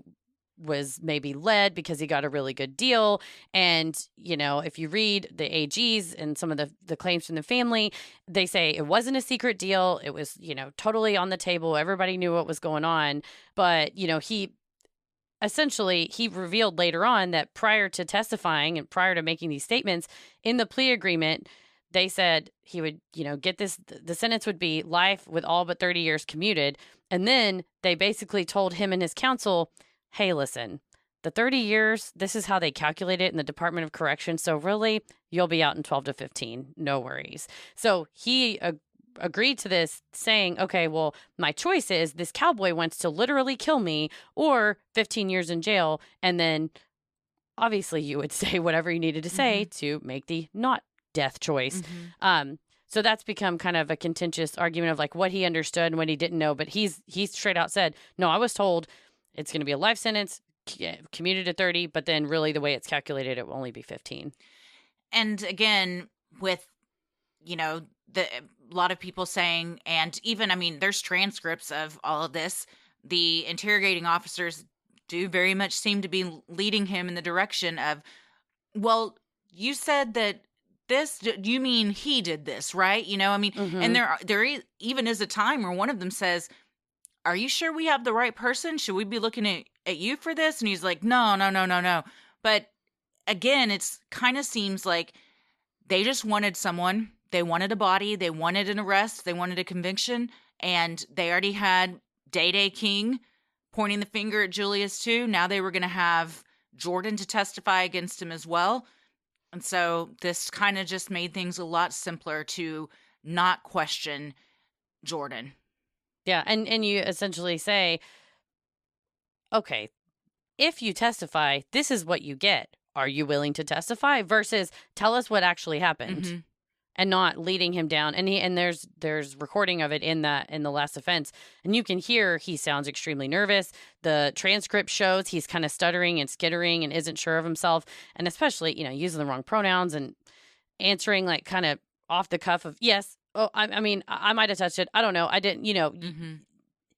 was maybe led because he got a really good deal. And, if you read the AGs and some of the claims from the family, they say it wasn't a secret deal. It was, totally on the table. Everybody knew what was going on. But, he essentially, he revealed later on that prior to testifying and prior to making these statements in the plea agreement, they said he would, get this, the sentence would be life with all but 30 years commuted. And then they basically told him and his counsel, hey, listen, the 30 years, this is how they calculate it in the Department of Corrections. So really, you'll be out in 12 to 15. No worries. So he agreed to this saying, okay, well, my choice is this cowboy wants to literally kill me or 15 years in jail. And then obviously you would say whatever you needed to say to make the not death choice. So that's become kind of a contentious argument of like what he understood and what he didn't know. But he's straight out said, no, I was told it's going to be a life sentence, commuted to 30, but then really the way it's calculated, it will only be 15. And again, with, a lot of people saying, and even, there's transcripts of all of this, the interrogating officers do very much seem to be leading him in the direction of, well, you said that this, you mean he did this, right? And there even is a time where one of them says, are you sure we have the right person? Should we be looking at you for this? And he's like, no. But again, it's kind of seems like they just wanted someone. They wanted a body. They wanted an arrest. They wanted a conviction. And they already had Day King pointing the finger at Julius too. Now they were going to have Jordan to testify against him as well. And so this kind of just made things a lot simpler to not question Jordan. Yeah, and you essentially say, okay, if you testify, this is what you get. Are you willing to testify? Versus tell us what actually happened, and not leading him down. And there's recording of it in the last offense, and you can hear he sounds extremely nervous. The transcript shows he's kind of stuttering and skittering and isn't sure of himself, and especially using the wrong pronouns and answering like kind of off the cuff of yes. Oh, I mean, I might have touched it. I don't know. I didn't,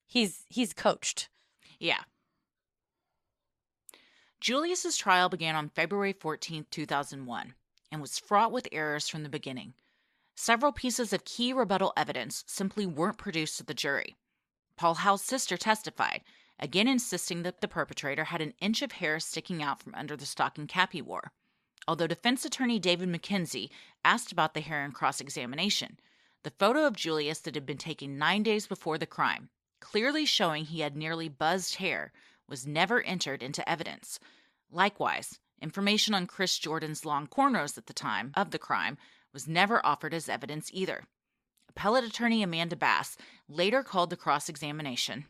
he's coached. Yeah. Julius's trial began on February 14th, 2001, and was fraught with errors from the beginning. Several pieces of key rebuttal evidence simply weren't produced to the jury. Paul Howe's sister testified, again insisting that the perpetrator had an inch of hair sticking out from under the stocking cap he wore. Although defense attorney David McKenzie asked about the hair in cross-examination, the photo of Julius that had been taken 9 days before the crime, clearly showing he had nearly buzzed hair, was never entered into evidence. Likewise, information on Chris Jordan's long cornrows at the time of the crime was never offered as evidence either. Appellate attorney Amanda Bass later called the cross-examination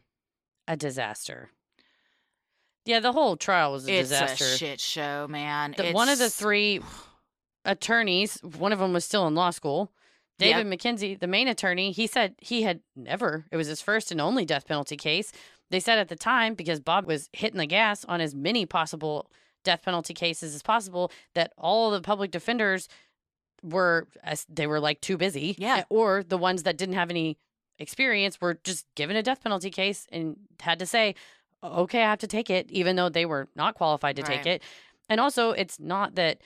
a disaster. Yeah, the whole trial was a disaster. It's a shit show, man. One of the three attorneys, one of them was still in law school, David McKenzie, the main attorney, he said he had never, it was his first and only death penalty case. They said at the time, because Bob was hitting the gas on as many possible death penalty cases as possible, that all the public defenders were like too busy. Yeah. Or the ones that didn't have any experience were just given a death penalty case and had to say, okay, I have to take it, even though they were not qualified to take it. And also, it's not that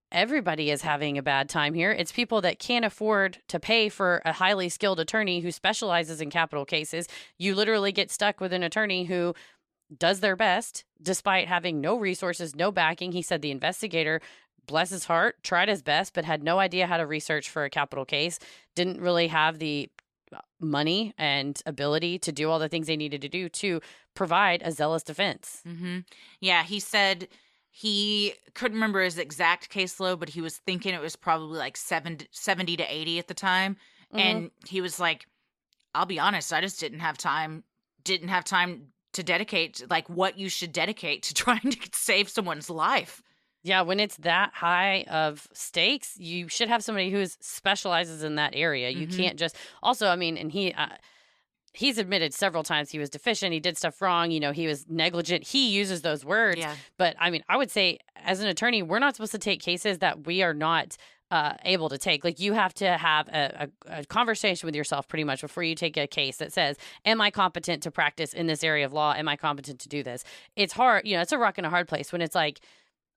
everybody is having a bad time here. It's people that can't afford to pay for a highly skilled attorney who specializes in capital cases. You literally get stuck with an attorney who does their best despite having no resources, no backing. He said the investigator, bless his heart, tried his best, but had no idea how to research for a capital case, didn't really have the money and ability to do all the things they needed to do to provide a zealous defense. Yeah, he said he couldn't remember his exact caseload, but he was thinking it was probably like 70 to 80 at the time. And he was like, I'll be honest, I just didn't have time to dedicate, like what you should dedicate to trying to save someone's life. Yeah, when it's that high of stakes, you should have somebody who specializes in that area. You can't just... Also, I mean, and he's admitted several times he was deficient. He did stuff wrong. He was negligent. He uses those words. Yeah. But, I mean, I would say as an attorney, we're not supposed to take cases that we are not able to take. Like, you have to have a conversation with yourself pretty much before you take a case that says, am I competent to practice in this area of law? Am I competent to do this? It's hard. It's a rock and a hard place when it's like,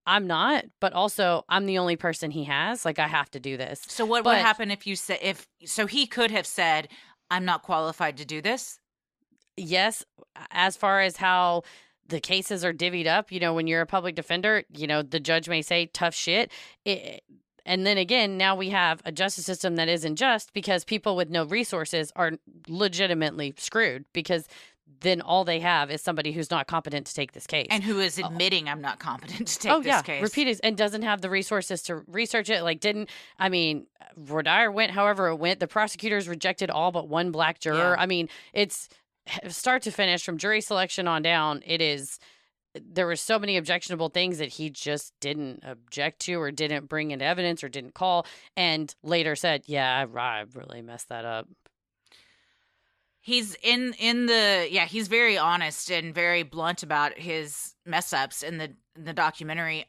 I'm not, but also I'm the only person he has. Like, I have to do this. So what would happen if you said, so he could have said, I'm not qualified to do this? Yes. As far as how the cases are divvied up. When you're a public defender, the judge may say tough shit. And then again, now we have a justice system that isn't just because people with no resources are legitimately screwed because then all they have is somebody who's not competent to take this case. And who is admitting I'm not competent to take this case. Repeated, and doesn't have the resources to research it. Roderick went however it went. The prosecutors rejected all but one black juror. Yeah. It's start to finish from jury selection on down. There were so many objectionable things that he just didn't object to or didn't bring into evidence or didn't call and later said, yeah, I really messed that up. He's he's very honest and very blunt about his mess ups in the documentary.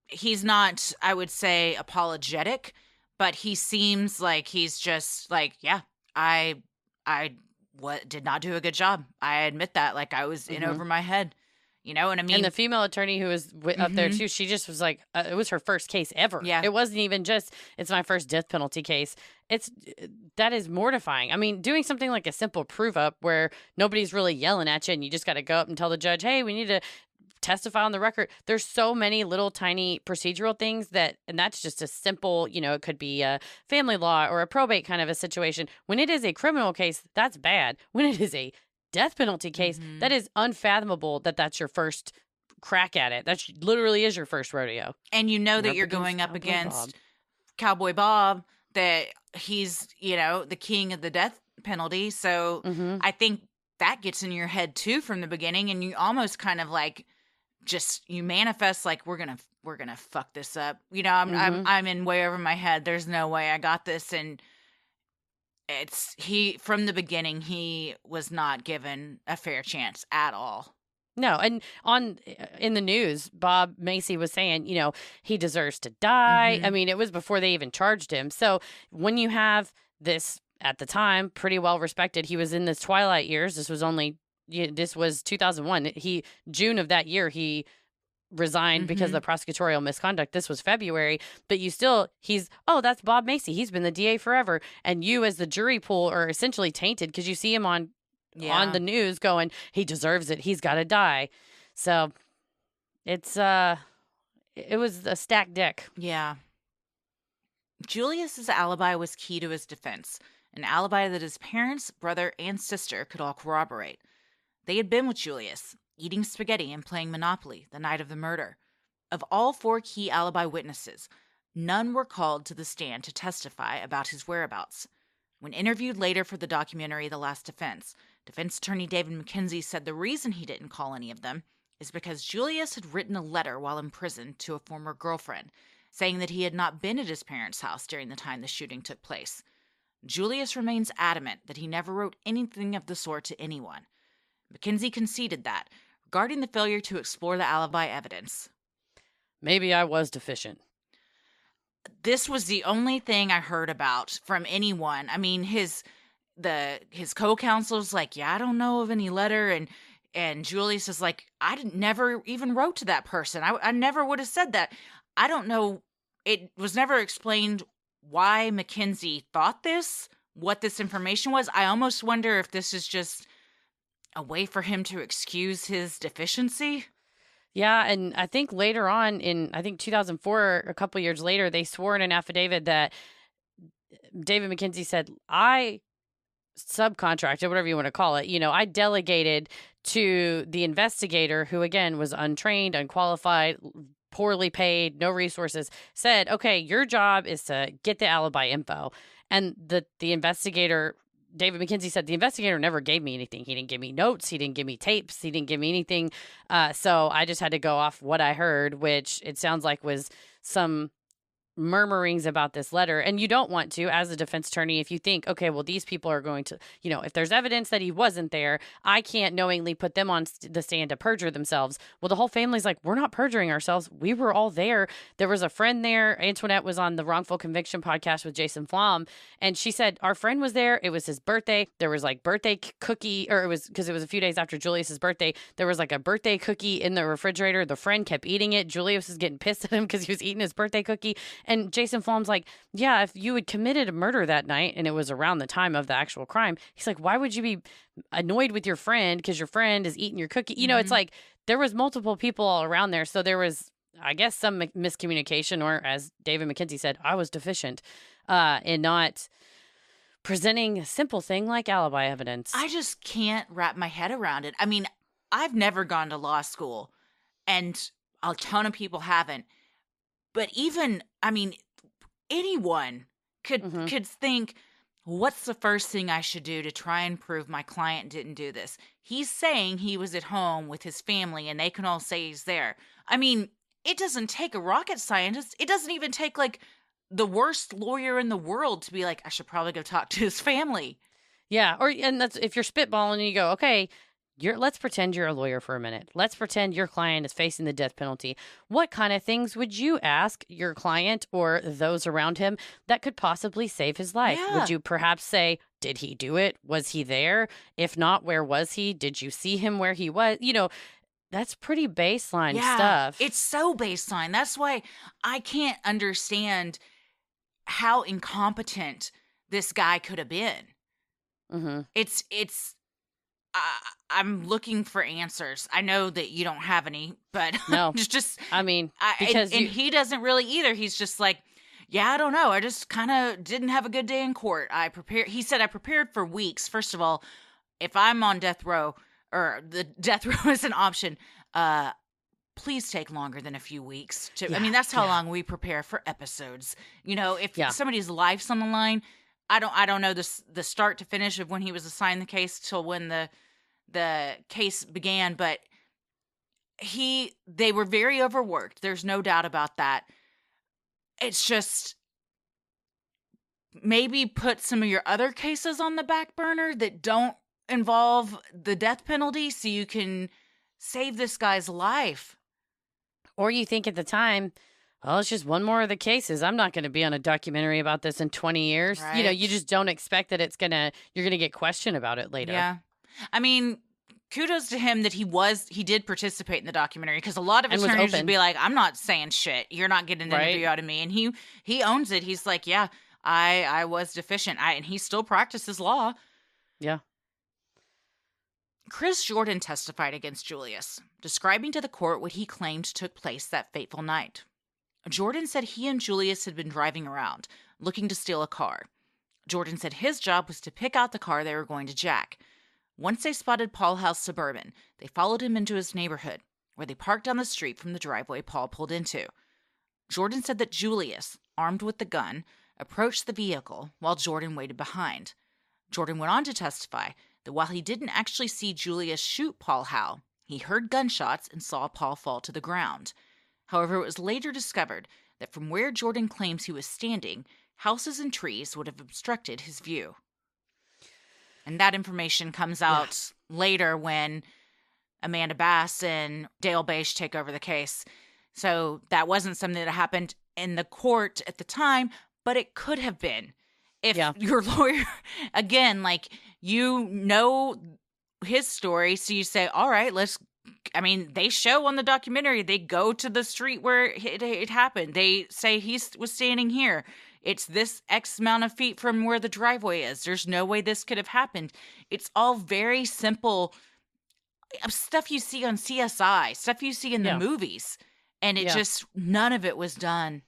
He's not, I would say, apologetic, but he seems like he's just like, yeah, I did not do a good job. I admit that. Like I was in over my head. You know what I mean? And the female attorney who was up there too, she just was like, it was her first case ever. Yeah. It wasn't even just, it's my first death penalty case. That is mortifying. I mean, doing something like a simple prove up where nobody's really yelling at you and you just got to go up and tell the judge, hey, we need to testify on the record. There's so many little tiny procedural things and that's just a simple, it could be a family law or a probate kind of a situation. When it is a criminal case, that's bad. When it is a death penalty case, that is unfathomable that's your first crack at it. That literally is your first rodeo. And that you're going up against Cowboy Bob, that he's, the king of the death penalty. So I think that gets in your head too from the beginning, and you almost kind of like you manifest like we're gonna fuck this up. I'm in way over my head. There's no way I got this, and from the beginning he was not given a fair chance at all. No, and in the news, Bob Macy was saying, he deserves to die. I mean, it was before they even charged him. So when you have this, at the time, pretty well respected, he was in his twilight years. This was 2001. June of that year, he resigned because of the prosecutorial misconduct. This was February, but that's Bob Macy. He's been the DA forever. And you as the jury pool are essentially tainted because you see him on the news going, he deserves it. He's got to die. So it was a stacked deck. Yeah. Julius's alibi was key to his defense, an alibi that his parents, brother, and sister could all corroborate. They had been with Julius, eating spaghetti and playing Monopoly the night of the murder. Of all 4 key alibi witnesses, none were called to the stand to testify about his whereabouts. When interviewed later for the documentary The Last Defense attorney David McKenzie said the reason he didn't call any of them is because Julius had written a letter while in prison to a former girlfriend, saying that he had not been at his parents' house during the time the shooting took place. Julius remains adamant that he never wrote anything of the sort to anyone. McKenzie conceded that, regarding the failure to explore the alibi evidence. Maybe I was deficient. This was the only thing I heard about from anyone. I mean, his co-counsel's like, yeah, I don't know of any letter, and Julius is like, never even wrote to that person. I never would have said that. I don't know. It was never explained why McKenzie thought this, what this information was. I almost wonder if this is just a way for him to excuse his deficiency. Yeah, and I think later on in, 2004, a couple years later, they swore in an affidavit that David McKenzie said, I subcontracted, whatever you want to call it, I delegated to the investigator who, again, was untrained, unqualified, poorly paid, no resources, said, okay, your job is to get the alibi info. And the investigator, David McKenzie said, the investigator never gave me anything. He didn't give me notes. He didn't give me tapes. He didn't give me anything. So I just had to go off what I heard, which it sounds like was some murmurings about this letter. And you don't want to, as a defense attorney, if you think, okay, well, these people are going to, if there's evidence that he wasn't there, I can't knowingly put them on the stand to perjure themselves. Well, the whole family's like, we're not perjuring ourselves. We were all there. There was a friend there. Antoinette was on the Wrongful Conviction podcast with Jason Flom, and she said, our friend was there. It was his birthday. There was like birthday cookie, or it was because it was a few days after Julius's birthday. There was like a birthday cookie in the refrigerator. The friend kept eating it. Julius was getting pissed at him because he was eating his birthday cookie. And Jason Flom's like, yeah, if you had committed a murder that night and it was around the time of the actual crime, he's like, why would you be annoyed with your friend because your friend is eating your cookie? You know, it's like there was multiple people all around there. So there was, I guess, some miscommunication, or as David McKenzie said, I was deficient in not presenting a simple thing like alibi evidence. I just can't wrap my head around it. I mean, I've never gone to law school, and a ton of people haven't. But even, I mean, anyone could think, what's the first thing I should do to try and prove my client didn't do this? He's saying he was at home with his family, and they can all say he's there. I mean, it doesn't take a rocket scientist. It doesn't even take, like, the worst lawyer in the world to be like, I should probably go talk to his family. Yeah. And that's if you're spitballing and you go, okay, let's pretend you're a lawyer for a minute. Let's pretend your client is facing the death penalty. What kind of things would you ask your client or those around him that could possibly save his life? Yeah. Would you perhaps say, did he do it? Was he there? If not, where was he? Did you see him where he was? You know, that's pretty baseline stuff. It's so baseline. That's why I can't understand how incompetent this guy could have been. I'm looking for answers. I know that you don't have any, but no, just I mean, because and he doesn't really either. He's just like, yeah, I don't know. I just kind of didn't have a good day in court. He said I prepared for weeks. First of all, if I'm on death row, or the death row is an option, please take longer than a few weeks. I mean, that's how long we prepare for episodes. You know, if somebody's life's on the line, I don't know the start to finish of when he was assigned the case till when the case began, but they were very overworked. There's no doubt about that. It's just maybe put some of your other cases on the back burner that don't involve the death penalty so you can save this guy's life. Or you think at the time, well, it's just one more of the cases. I'm not going to be on a documentary about this in 20 years. Right. You know, you just don't expect that you're going to get questioned about it later. Yeah. I mean, kudos to him that he did participate in the documentary, because a lot of attorneys would be like, I'm not saying shit. You're not getting an interview out of me. And he owns it. He's like, yeah, I was deficient. And he still practices law. Yeah. Chris Jordan testified against Julius, describing to the court what he claimed took place that fateful night. Jordan said he and Julius had been driving around, looking to steal a car. Jordan said his job was to pick out the car they were going to jack. Once they spotted Paul Howe's Suburban, they followed him into his neighborhood, where they parked down the street from the driveway Paul pulled into. Jordan said that Julius, armed with the gun, approached the vehicle while Jordan waited behind. Jordan went on to testify that while he didn't actually see Julius shoot Paul Howe, he heard gunshots and saw Paul fall to the ground. However, it was later discovered that from where Jordan claims he was standing, houses and trees would have obstructed his view. And that information comes out later when Amanda Bass and Dale Beige take over the case. So that wasn't something that happened in the court at the time, but it could have been. If your lawyer, again, like, you know his story, so you say, all right, they show on the documentary, they go to the street where it happened. They say he was standing here. It's this X amount of feet from where the driveway is. There's no way this could have happened. It's all very simple stuff you see on CSI, stuff you see in the movies. And it just, none of it was done.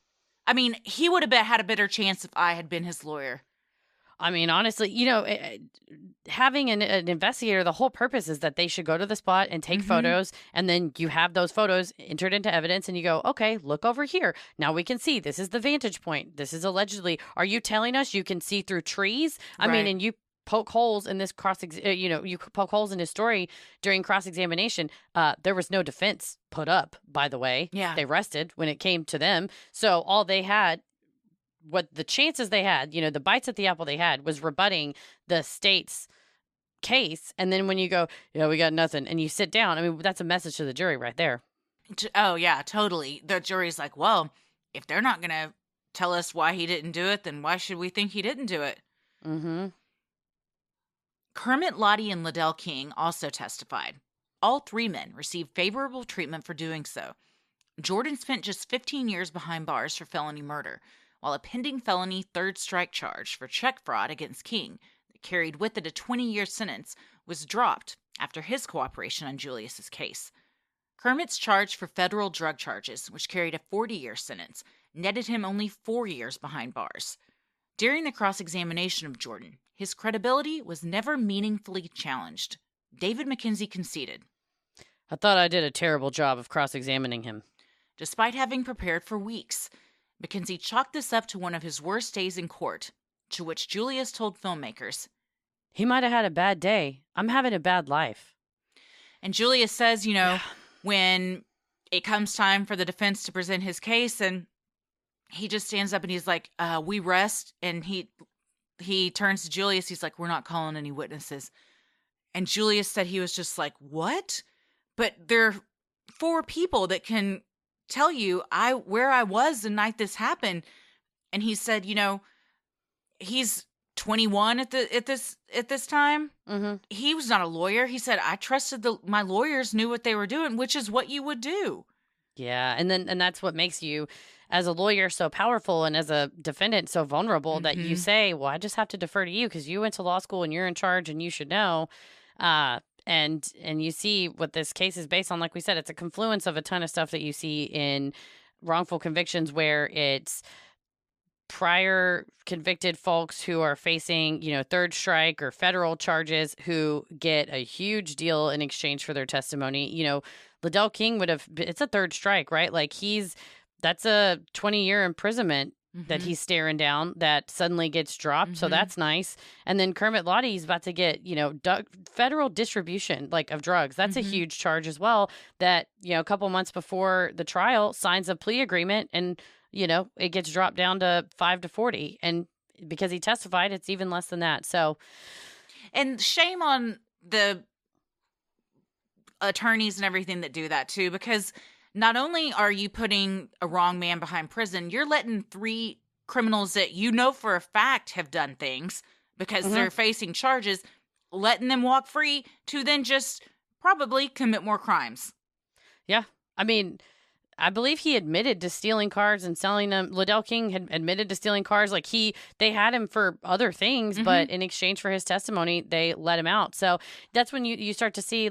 I mean, he would have had a better chance if I had been his lawyer. I mean, honestly, you know, having an investigator, the whole purpose is that they should go to the spot and take photos, and then you have those photos entered into evidence, and you go, okay, look over here. Now we can see this is the vantage point. This is allegedly. Are you telling us you can see through trees? I mean, and you poke holes in this you poke holes in his story during cross-examination. There was no defense put up, by the way. Yeah. They rested when it came to them. So all they had, what the chances they had, you know, the bites at the apple they had was rebutting the state's case. And then when you go, we got nothing, and you sit down, I mean, that's a message to the jury right there. Oh, yeah, totally. The jury's like, well, if they're not going to tell us why he didn't do it, then why should we think he didn't do it? Mm-hmm. Kermit, Lottie, and Liddell King also testified. All three men received favorable treatment for doing so. Jordan spent just 15 years behind bars for felony murder, while a pending felony third strike charge for check fraud against King that carried with it a 20-year sentence was dropped after his cooperation on Julius's case. Kermit's charge for federal drug charges, which carried a 40-year sentence, netted him only 4 years behind bars. During the cross-examination of Jordan, his credibility was never meaningfully challenged. David Mackenzie conceded. I thought I did a terrible job of cross-examining him. Despite having prepared for weeks, Mackenzie chalked this up to one of his worst days in court, to which Julius told filmmakers, He might have had a bad day. I'm having a bad life. And Julius says, when it comes time for the defense to present his case, and he just stands up and he's like, we rest. And he turns to Julius. He's like, we're not calling any witnesses. And Julius said he was just like, what? But there are 4 people that can tell you where I was the night this happened. And he said, he's 21 at this time. Mm-hmm. He was not a lawyer. He said, I trusted my lawyers knew what they were doing, which is what you would do. Yeah. And that's what makes you, as a lawyer, so powerful, and as a defendant so vulnerable, that you say, well, I just have to defer to you because you went to law school and you're in charge and you should know. And you see what this case is based on. Like we said, it's a confluence of a ton of stuff that you see in wrongful convictions, where it's prior convicted folks who are facing, third strike or federal charges, who get a huge deal in exchange for their testimony. Liddell King it's a third strike, right? Like that's a 20-year imprisonment that he's staring down that suddenly gets dropped. So that's nice. And then Kermit Lottie's about to get, federal distribution of drugs. That's a huge charge as well, that, a couple months before the trial signs a plea agreement, and, it gets dropped down to 5 to 40. And because he testified, it's even less than that. So, and shame on the attorneys and everything that do that too, because not only are you putting a wrong man behind prison, you're letting 3 criminals that for a fact have done things because they're facing charges, letting them walk free to then just probably commit more crimes. Yeah. I mean, I believe he admitted to stealing cars and selling them. Liddell King had admitted to stealing cars. They had him for other things, but in exchange for his testimony, they let him out. So that's when you start to see,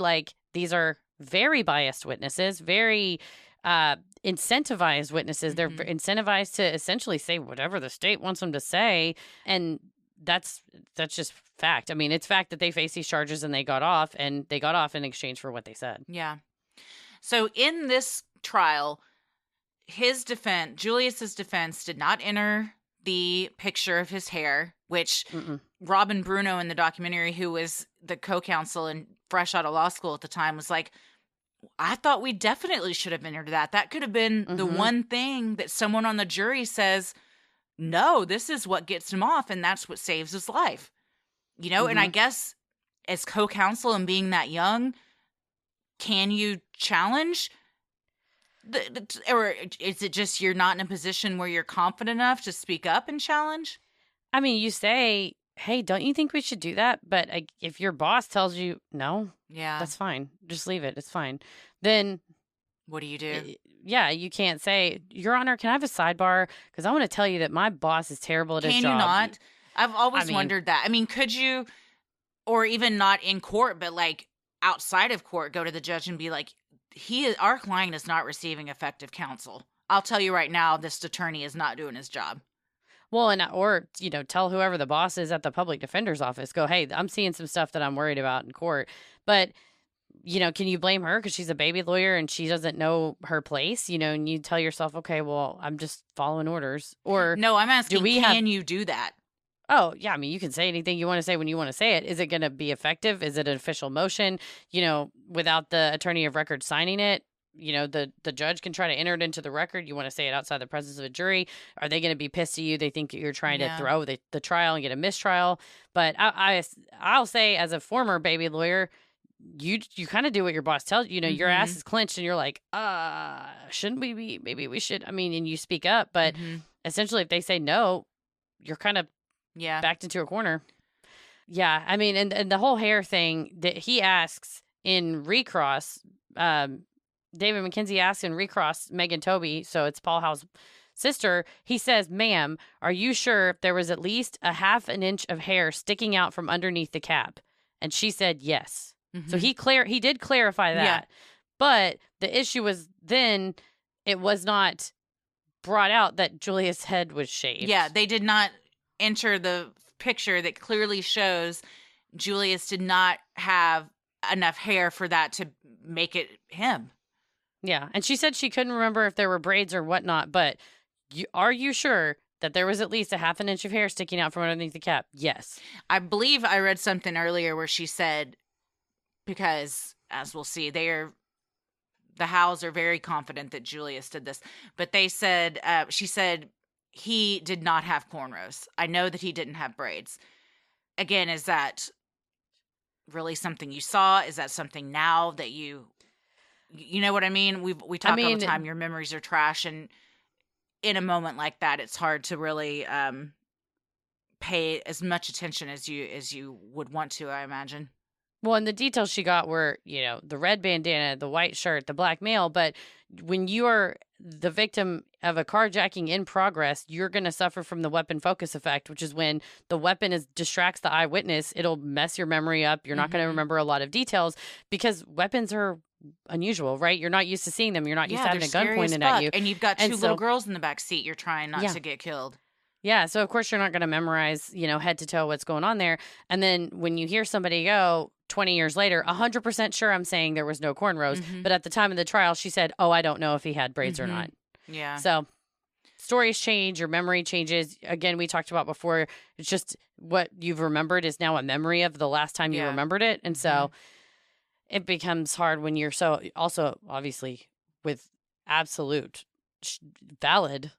these are very biased witnesses, very incentivized witnesses. They're incentivized to essentially say whatever the state wants them to say. And that's just fact. I mean, it's fact that they faced these charges and they got off in exchange for what they said. Yeah. So in this trial, Julius's defense did not enter the picture of his hair, which Robin Bruno in the documentary, who was the co-counsel and fresh out of law school at the time, was like, I thought we definitely should have entered that. That could have been the one thing that someone on the jury says, no, this is what gets him off, and that's what saves his life. And I guess as co-counsel and being that young, can you challenge? Or is it just you're not in a position where you're confident enough to speak up and challenge? I mean, you say, hey, don't you think we should do that? But if your boss tells you no, that's fine. Just leave it. It's fine. Then what do you do? Yeah, you can't say, Your Honor, can I have a sidebar? Because I want to tell you that my boss is terrible at his job. Can you not? I've always wondered that. I mean, could you, or even not in court, but outside of court, go to the judge and be like, our client is not receiving effective counsel. I'll tell you right now, this attorney is not doing his job. Well, or tell whoever the boss is at the public defender's office, go, hey, I'm seeing some stuff that I'm worried about in court. But, can you blame her because she's a baby lawyer and she doesn't know her place? And you tell yourself, okay, well, I'm just following orders. Or no, I'm asking, can you do that? Oh, yeah. I mean, you can say anything you want to say when you want to say it. Is it going to be effective? Is it an official motion? Without the attorney of record signing it, the judge can try to enter it into the record. You want to say it outside the presence of a jury. Are they going to be pissed at you? They think you're trying to throw the trial and get a mistrial. But I'll say, as a former baby lawyer, you kind of do what your boss tells you. Your ass is clenched and you're like, shouldn't we be? Maybe we should. I mean, and you speak up. But essentially, if they say no, you're kind of backed into a corner. Yeah. I mean, and the whole hair thing that he asks in recross, David McKenzie asks in recross Megan Toby, so it's Paul Howe's sister, he says, "Ma'am, are you sure there was at least a half an inch of hair sticking out from underneath the cap?" And she said yes. So he did clarify that. Yeah. But the issue was then it was not brought out that Julius' head was shaved. Yeah, they did not enter the picture that clearly shows Julius did not have enough hair for that to make it him. Yeah, and she said she couldn't remember if there were braids or whatnot, but are you sure that there was at least a half an inch of hair sticking out from underneath the cap? Yes. I believe I read something earlier where she said, because as we'll see, the Howes are very confident that Julius did this, but they said, she said he did not have cornrows. I know that he didn't have braids. Again, is that really something you saw? Is that something now that you know what I mean? We talk all the time, your memories are trash, and in a moment like that, it's hard to really pay as much attention as you would want to, I imagine. Well, and the details she got were, the red bandana, the white shirt, the black male. But when you are the victim of a carjacking in progress, you're going to suffer from the weapon focus effect, which is when the weapon distracts the eyewitness. It'll mess your memory up. You're not going to remember a lot of details because weapons are unusual, right? You're not used to seeing them. You're not used to having a gun pointed at you. And you've got two little girls in the back seat. You're trying not to get killed. Yeah, so of course you're not going to memorize, head to toe what's going on there. And then when you hear somebody go 20 years later, 100% sure I'm saying there was no cornrows. But at the time of the trial, she said, "Oh, I don't know if he had braids or not." Yeah. So stories change, your memory changes. Again, we talked about before, it's just what you've remembered is now a memory of the last time you remembered it. And so it becomes hard when you're so also obviously with absolute valid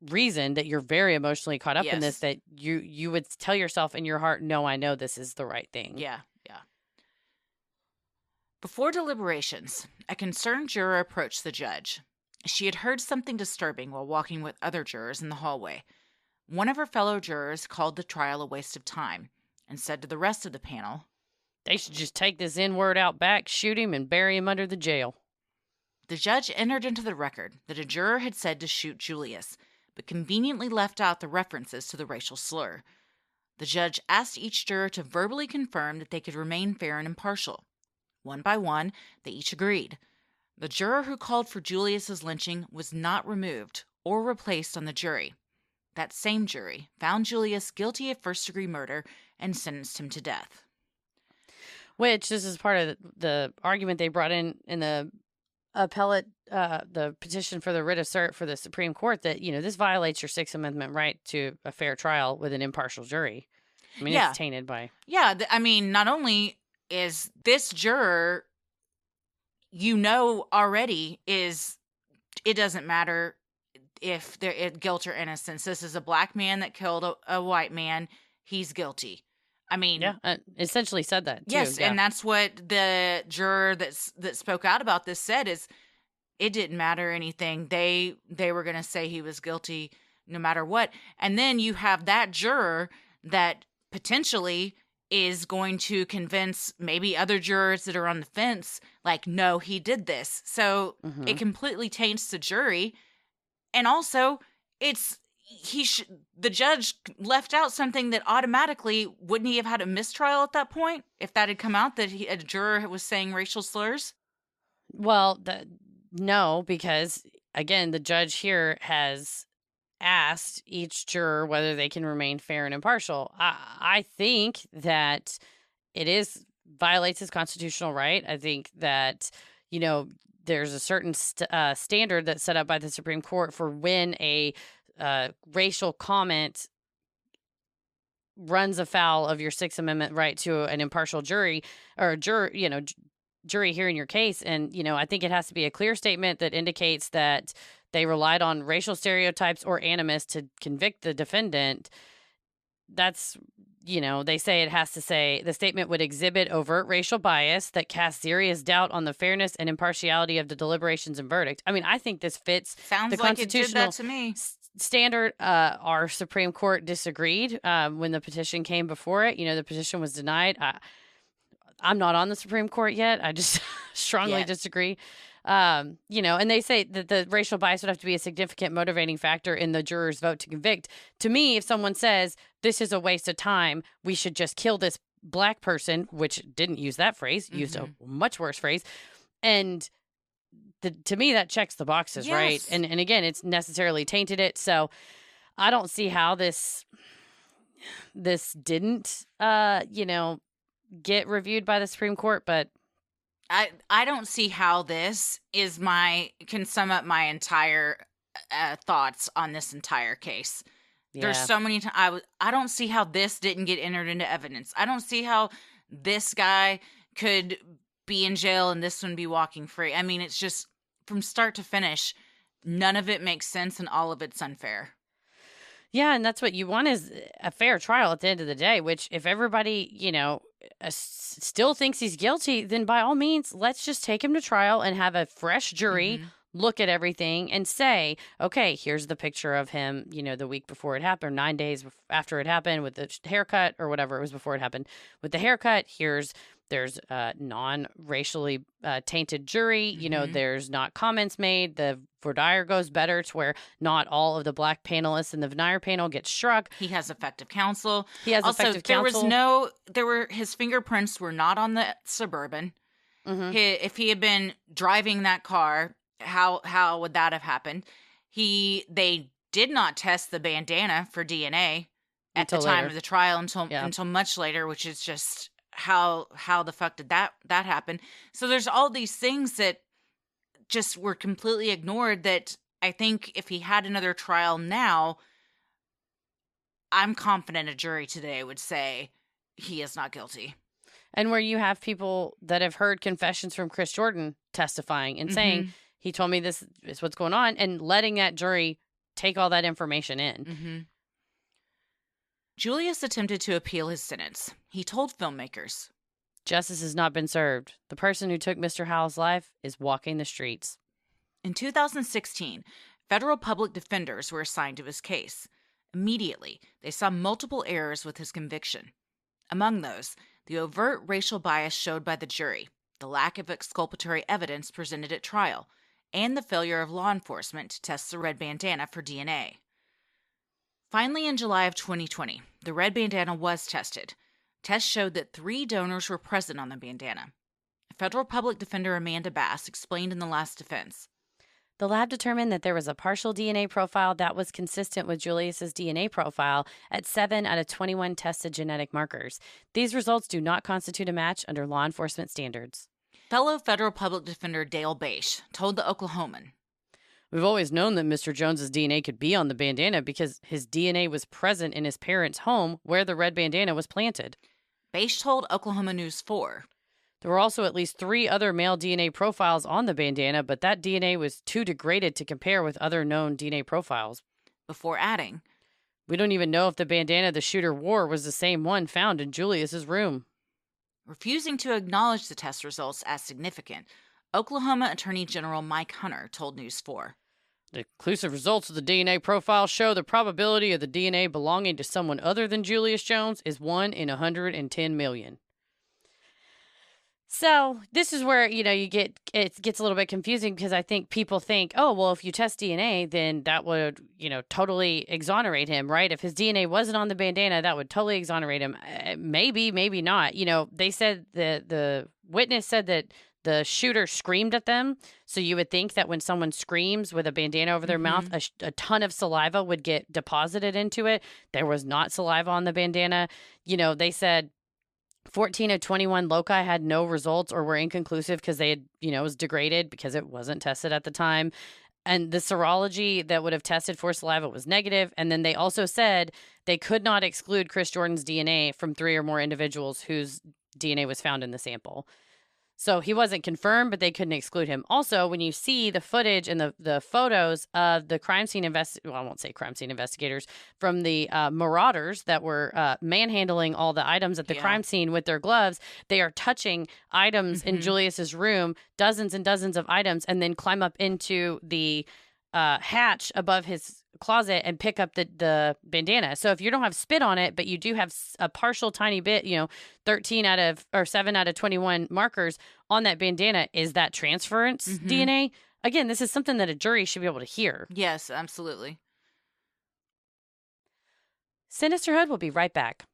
reason that you're very emotionally caught up in this, that you would tell yourself in your heart, "No, I know this is the right thing." Yeah. Before deliberations, a concerned juror approached the judge. She had heard something disturbing while walking with other jurors in the hallway. One of her fellow jurors called the trial a waste of time and said to the rest of the panel, "They should just take this N-word out back, shoot him, and bury him under the jail." The judge entered into the record that a juror had said to shoot Julius, but conveniently left out the references to the racial slur. The judge asked each juror to verbally confirm that they could remain fair and impartial. One by one, they each agreed. The juror who called for Julius's lynching was not removed or replaced on the jury. That same jury found Julius guilty of first-degree murder and sentenced him to death. Which, this is part of the argument they brought in the appellate, the petition for the writ of cert for the Supreme Court, that, this violates your Sixth Amendment right to a fair trial with an impartial jury. I mean, it's tainted by... Yeah, not only is this juror, already it doesn't matter if they're guilt or innocence. This is a black man that killed a white man. He's guilty. Essentially said that too. Yes, and that's what the juror that spoke out about this said, is it didn't matter anything. They were going to say he was guilty no matter what. And then you have that juror that potentially is going to convince maybe other jurors that are on the fence, like, no, he did this. So it completely taints the jury. And also, the judge left out something that automatically, wouldn't he have had a mistrial at that point if that had come out, that a juror was saying racial slurs? Well, no, because again, the judge here has asked each juror whether they can remain fair and impartial. I think that it violates his constitutional right. I think that, there's a certain standard that's set up by the Supreme Court for when a racial comment runs afoul of your Sixth Amendment right to an impartial jury or jury hearing your case. And, I think it has to be a clear statement that indicates that they relied on racial stereotypes or animus to convict the defendant. That's, they say it has to say the statement would exhibit overt racial bias that casts serious doubt on the fairness and impartiality of the deliberations and verdict. I mean, I think this fits the constitutional it did that to me. Standard. Our Supreme Court disagreed when the petition came before it. The petition was denied. I'm not on the Supreme Court yet. I just strongly disagree. And they say that the racial bias would have to be a significant motivating factor in the juror's vote to convict. To me, if someone says this is a waste of time, we should just kill this black person, which didn't use that phrase, used a much worse phrase. And to me, that checks the boxes, right? And again, it's necessarily tainted it. So I don't see how this didn't, get reviewed by the Supreme Court, but I don't see how this can sum up my entire thoughts on this entire case. Yeah. There's so many times I don't see how this didn't get entered into evidence. I don't see how this guy could be in jail and this one be walking free. I mean, it's just from start to finish, none of it makes sense and all of it's unfair. Yeah, and that's what you want is a fair trial at the end of the day, which if everybody, still thinks he's guilty, then by all means, let's just take him to trial and have a fresh jury look at everything and say, okay, here's the picture of him, the week before it happened, 9 days after it happened with the haircut or whatever it was before it happened with the haircut. There's a non-racially tainted jury. There's not comments made. The voir dire goes better to where not all of the black panelists in the veneer panel get struck. He has effective counsel. Also, his fingerprints were not on the Suburban. If he had been driving that car, how would that have happened? They did not test the bandana for DNA at the time of the trial until much later, which is just how the fuck did that happen? So there's all these things that just were completely ignored that I think if he had another trial now, I'm confident a jury today would say he is not guilty. And where you have people that have heard confessions from Chris Jordan testifying and saying, he told me this is what's going on, and letting that jury take all that information in. Julius attempted to appeal his sentence. He told filmmakers, "Justice has not been served. The person who took Mr. Howell's life is walking the streets." In 2016, federal public defenders were assigned to his case. Immediately, they saw multiple errors with his conviction. Among those, the overt racial bias showed by the jury, the lack of exculpatory evidence presented at trial, and the failure of law enforcement to test the red bandana for DNA. Finally, in July of 2020, the red bandana was tested. Tests showed that 3 donors were present on the bandana. Federal public defender Amanda Bass explained in the last defense. The lab determined that there was a partial DNA profile that was consistent with Julius's DNA profile at 7 out of 21 tested genetic markers. These results do not constitute a match under law enforcement standards. Fellow federal public defender Dale Bache told the Oklahoman, "We've always known that Mr. Jones's DNA could be on the bandana because his DNA was present in his parents' home where the red bandana was planted." Bache told Oklahoma News 4. "There were also at least 3 other male DNA profiles on the bandana, but that DNA was too degraded to compare with other known DNA profiles." Before adding, "We don't even know if the bandana the shooter wore was the same one found in Julius's room." Refusing to acknowledge the test results as significant, Oklahoma Attorney General Mike Hunter told News 4. "The conclusive results of the DNA profile show the probability of the DNA belonging to someone other than Julius Jones is 1 in 110 million. So this is where, it gets a little bit confusing because I think people think, oh, well, if you test DNA, then that would, totally exonerate him, right? If his DNA wasn't on the bandana, that would totally exonerate him. Maybe, maybe not. They said the witness said that the shooter screamed at them. So you would think that when someone screams with a bandana over their mouth, a ton of saliva would get deposited into it. There was not saliva on the bandana. They said 14 of 21 loci had no results or were inconclusive because they had, it was degraded because it wasn't tested at the time. And the serology that would have tested for saliva was negative. And then they also said they could not exclude Chris Jordan's DNA from 3 or more individuals whose DNA was found in the sample. So he wasn't confirmed, but they couldn't exclude him. Also, when you see the footage and the photos of the crime scene I won't say crime scene investigators, from the marauders that were manhandling all the items at the crime scene with their gloves, they are touching items in Julius's room, dozens and dozens of items, and then climb up into the hatch above his closet and pick up the bandana. So if you don't have spit on it, but you do have a partial tiny bit, 7 out of 21 markers on that bandana, is that transference DNA? Again, this is something that a jury should be able to hear. Yes, absolutely. Sinisterhood will be right back.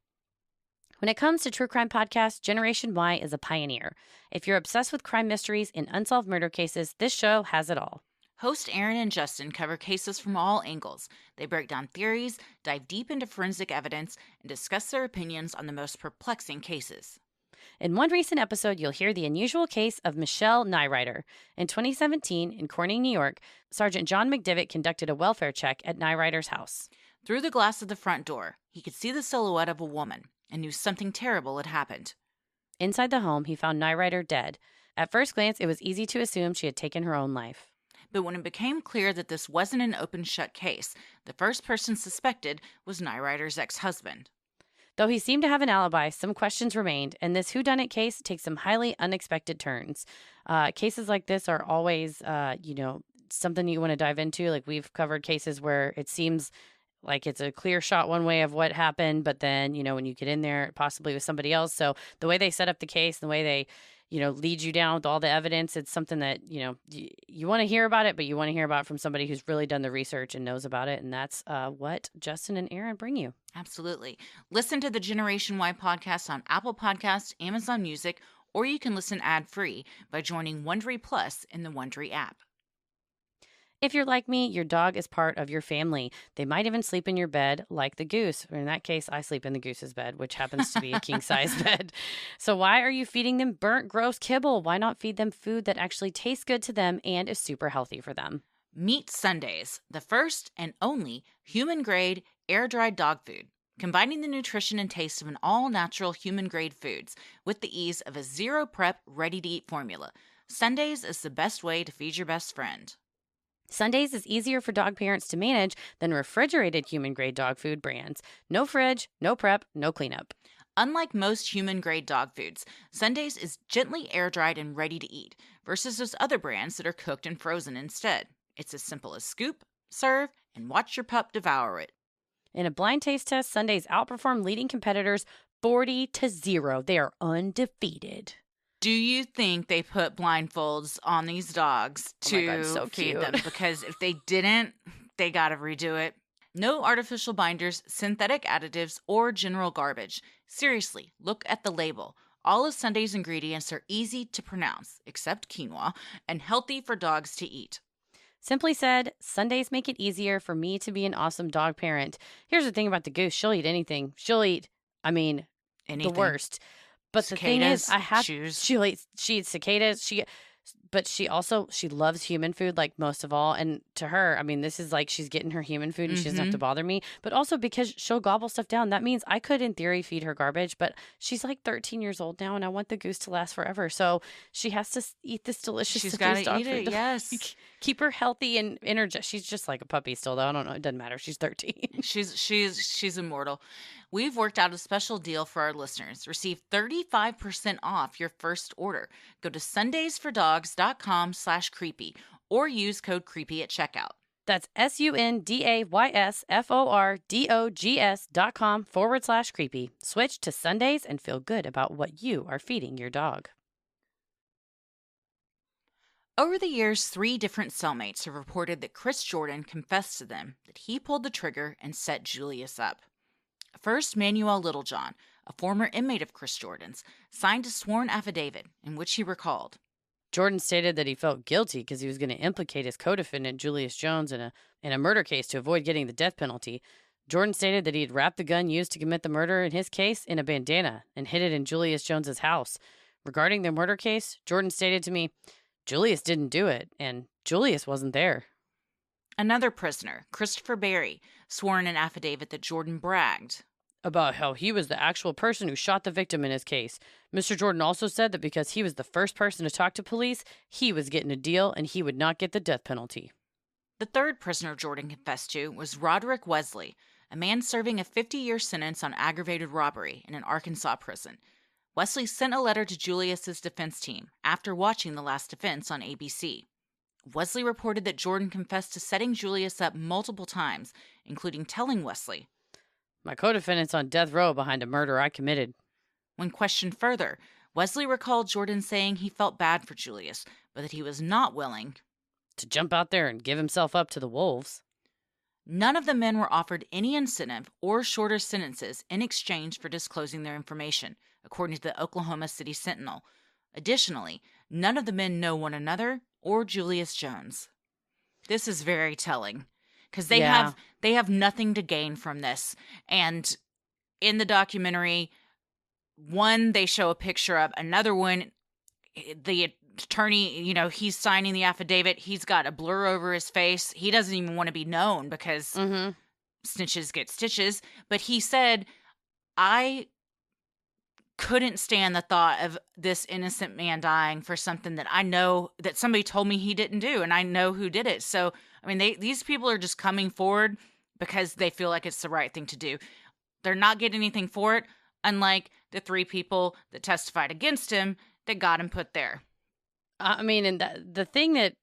When it comes to true crime podcasts, Generation Y is a pioneer. If you're obsessed with crime mysteries and unsolved murder cases, this show has it all. Host Aaron and Justin cover cases from all angles. They break down theories, dive deep into forensic evidence, and discuss their opinions on the most perplexing cases. In one recent episode, you'll hear the unusual case of Michelle Nyrider. In 2017, in Corning, New York, Sergeant John McDivitt conducted a welfare check at Nyrider's house. Through the glass of the front door, he could see the silhouette of a woman and knew something terrible had happened. Inside the home, he found Nyrider dead. At first glance, it was easy to assume she had taken her own life. But when it became clear that this wasn't an open-shut case, the first person suspected was Nyrider's ex-husband. Though he seemed to have an alibi, some questions remained, and this whodunit case takes some highly unexpected turns. Cases like this are always, something you want to dive into. Like, we've covered cases where it seems like it's a clear shot one way of what happened, but then, when you get in there, possibly with somebody else. So the way they set up the case, the way they lead you down with all the evidence, it's something that, you want to hear about it, but you want to hear about it from somebody who's really done the research and knows about it. And that's what Justin and Aaron bring you. Absolutely. Listen to the Generation Y podcast on Apple Podcasts, Amazon Music, or you can listen ad-free by joining Wondery Plus in the Wondery app. If you're like me, your dog is part of your family. They might even sleep in your bed like the goose. Or in that case, I sleep in the goose's bed, which happens to be a king-size bed. So why are you feeding them burnt, gross kibble? Why not feed them food that actually tastes good to them and is super healthy for them? Meet Sundays, the first and only human-grade, air-dried dog food, combining the nutrition and taste of an all-natural human-grade foods with the ease of a zero-prep, ready-to-eat formula. Sundays is the best way to feed your best friend. Sundays is easier for dog parents to manage than refrigerated human-grade dog food brands. No fridge, no prep, no cleanup. Unlike most human-grade dog foods, Sundays is gently air-dried and ready to eat, versus those other brands that are cooked and frozen instead. It's as simple as scoop, serve, and watch your pup devour it. In a blind taste test, Sundays outperform leading competitors 40-0. They are undefeated. Do you think they put blindfolds on these dogs to feed them? Because if they didn't, they gotta redo it. No artificial binders, synthetic additives, or general garbage. Seriously, look at the label. All of Sunday's ingredients are easy to pronounce, except quinoa, and healthy for dogs to eat. Simply said, Sundays make it easier for me to be an awesome dog parent. Here's the thing about the goose. She'll eat anything. She'll eat, anything. The worst. But cicadas, the thing is, she eats cicadas. But she loves human food like most of all. And to her, this is like she's getting her human food and she doesn't have to bother me. But also because she'll gobble stuff down. That means I could, in theory, feed her garbage. But she's like 13 years old now and I want the goose to last forever. So she has to eat this delicious She's got to eat it, food. yes. Keep her healthy and energetic. She's just like a puppy still, though. I don't know. It doesn't matter. She's 13. She's immortal. We've worked out a special deal for our listeners. Receive 35% off your first order. Go to sundaysfordogs.com/creepy or use code creepy at checkout. That's sundaysfordogs.com/creepy. Switch to Sundays and feel good about what you are feeding your dog. Over the years, 3 different cellmates have reported that Chris Jordan confessed to them that he pulled the trigger and set Julius up. First, Manuel Littlejohn, a former inmate of Chris Jordan's, signed a sworn affidavit in which he recalled. Jordan stated that he felt guilty because he was going to implicate his co-defendant, Julius Jones, in a murder case to avoid getting the death penalty. Jordan stated that he had wrapped the gun used to commit the murder in his case in a bandana and hid it in Julius Jones's house. Regarding the murder case, Jordan stated to me, Julius didn't do it, and Julius wasn't there. Another prisoner, Christopher Berry, swore in an affidavit that Jordan bragged about how he was the actual person who shot the victim in his case. Mr. Jordan also said that because he was the first person to talk to police, he was getting a deal and he would not get the death penalty. The third prisoner Jordan confessed to was Roderick Wesley, a man serving a 50-year sentence on aggravated robbery in an Arkansas prison. Wesley sent a letter to Julius's defense team after watching The Last Defense on ABC. Wesley reported that Jordan confessed to setting Julius up multiple times, including telling Wesley, "My co-defendant's on death row behind a murder I committed." When questioned further, Wesley recalled Jordan saying he felt bad for Julius, but that he was not willing "To jump out there and give himself up to the wolves." None of the men were offered any incentive or shorter sentences in exchange for disclosing their information, according to the Oklahoma City Sentinel. Additionally, none of the men know one another or Julius Jones. This is very telling because they have nothing to gain from this. And in the documentary, one they show a picture of, another one, the attorney, he's signing the affidavit. He's got a blur over his face. He doesn't even want to be known because snitches get stitches. But he said, I couldn't stand the thought of this innocent man dying for something that I know that somebody told me he didn't do, and I know who did it. So, I mean, these people are just coming forward because they feel like it's the right thing to do. They're not getting anything for it, unlike the 3 people that testified against him that got him put there. I mean, and the thing that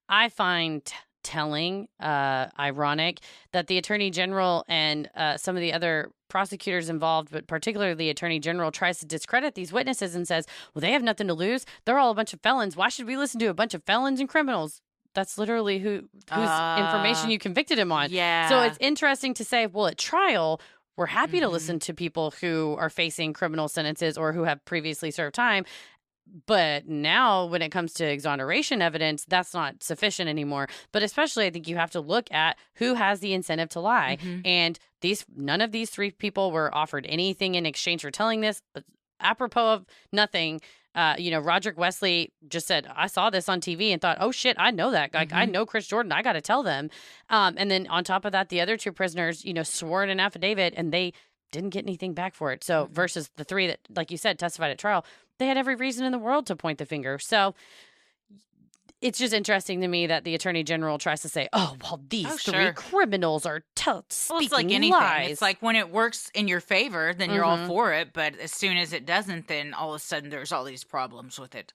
I find telling, ironic, that the Attorney General and some of the other prosecutors involved, but particularly the Attorney General, tries to discredit these witnesses and says, well, they have nothing to lose. They're all a bunch of felons. Why should we listen to a bunch of felons and criminals? That's literally whose information you convicted him on. Yeah. So it's interesting to say, well, at trial, we're happy to listen to people who are facing criminal sentences or who have previously served time. But now when it comes to exoneration evidence, that's not sufficient anymore. But especially, I think you have to look at who has the incentive to lie. And none of these 3 people were offered anything in exchange for telling this. Apropos of nothing, Roderick Wesley just said, I saw this on TV and thought, oh, shit, I know that. Like, I know Chris Jordan. I got to tell them. And then on top of that, the other 2 prisoners, swore in an affidavit and they didn't get anything back for it. So versus the 3 that, like you said, testified at trial, they had every reason in the world to point the finger. So it's just interesting to me that the Attorney General tries to say, oh, well, these 3 criminals are speaking it's like anything. lies. It's like when it works in your favor, then you're all for it. But as soon as it doesn't, then all of a sudden there's all these problems with it.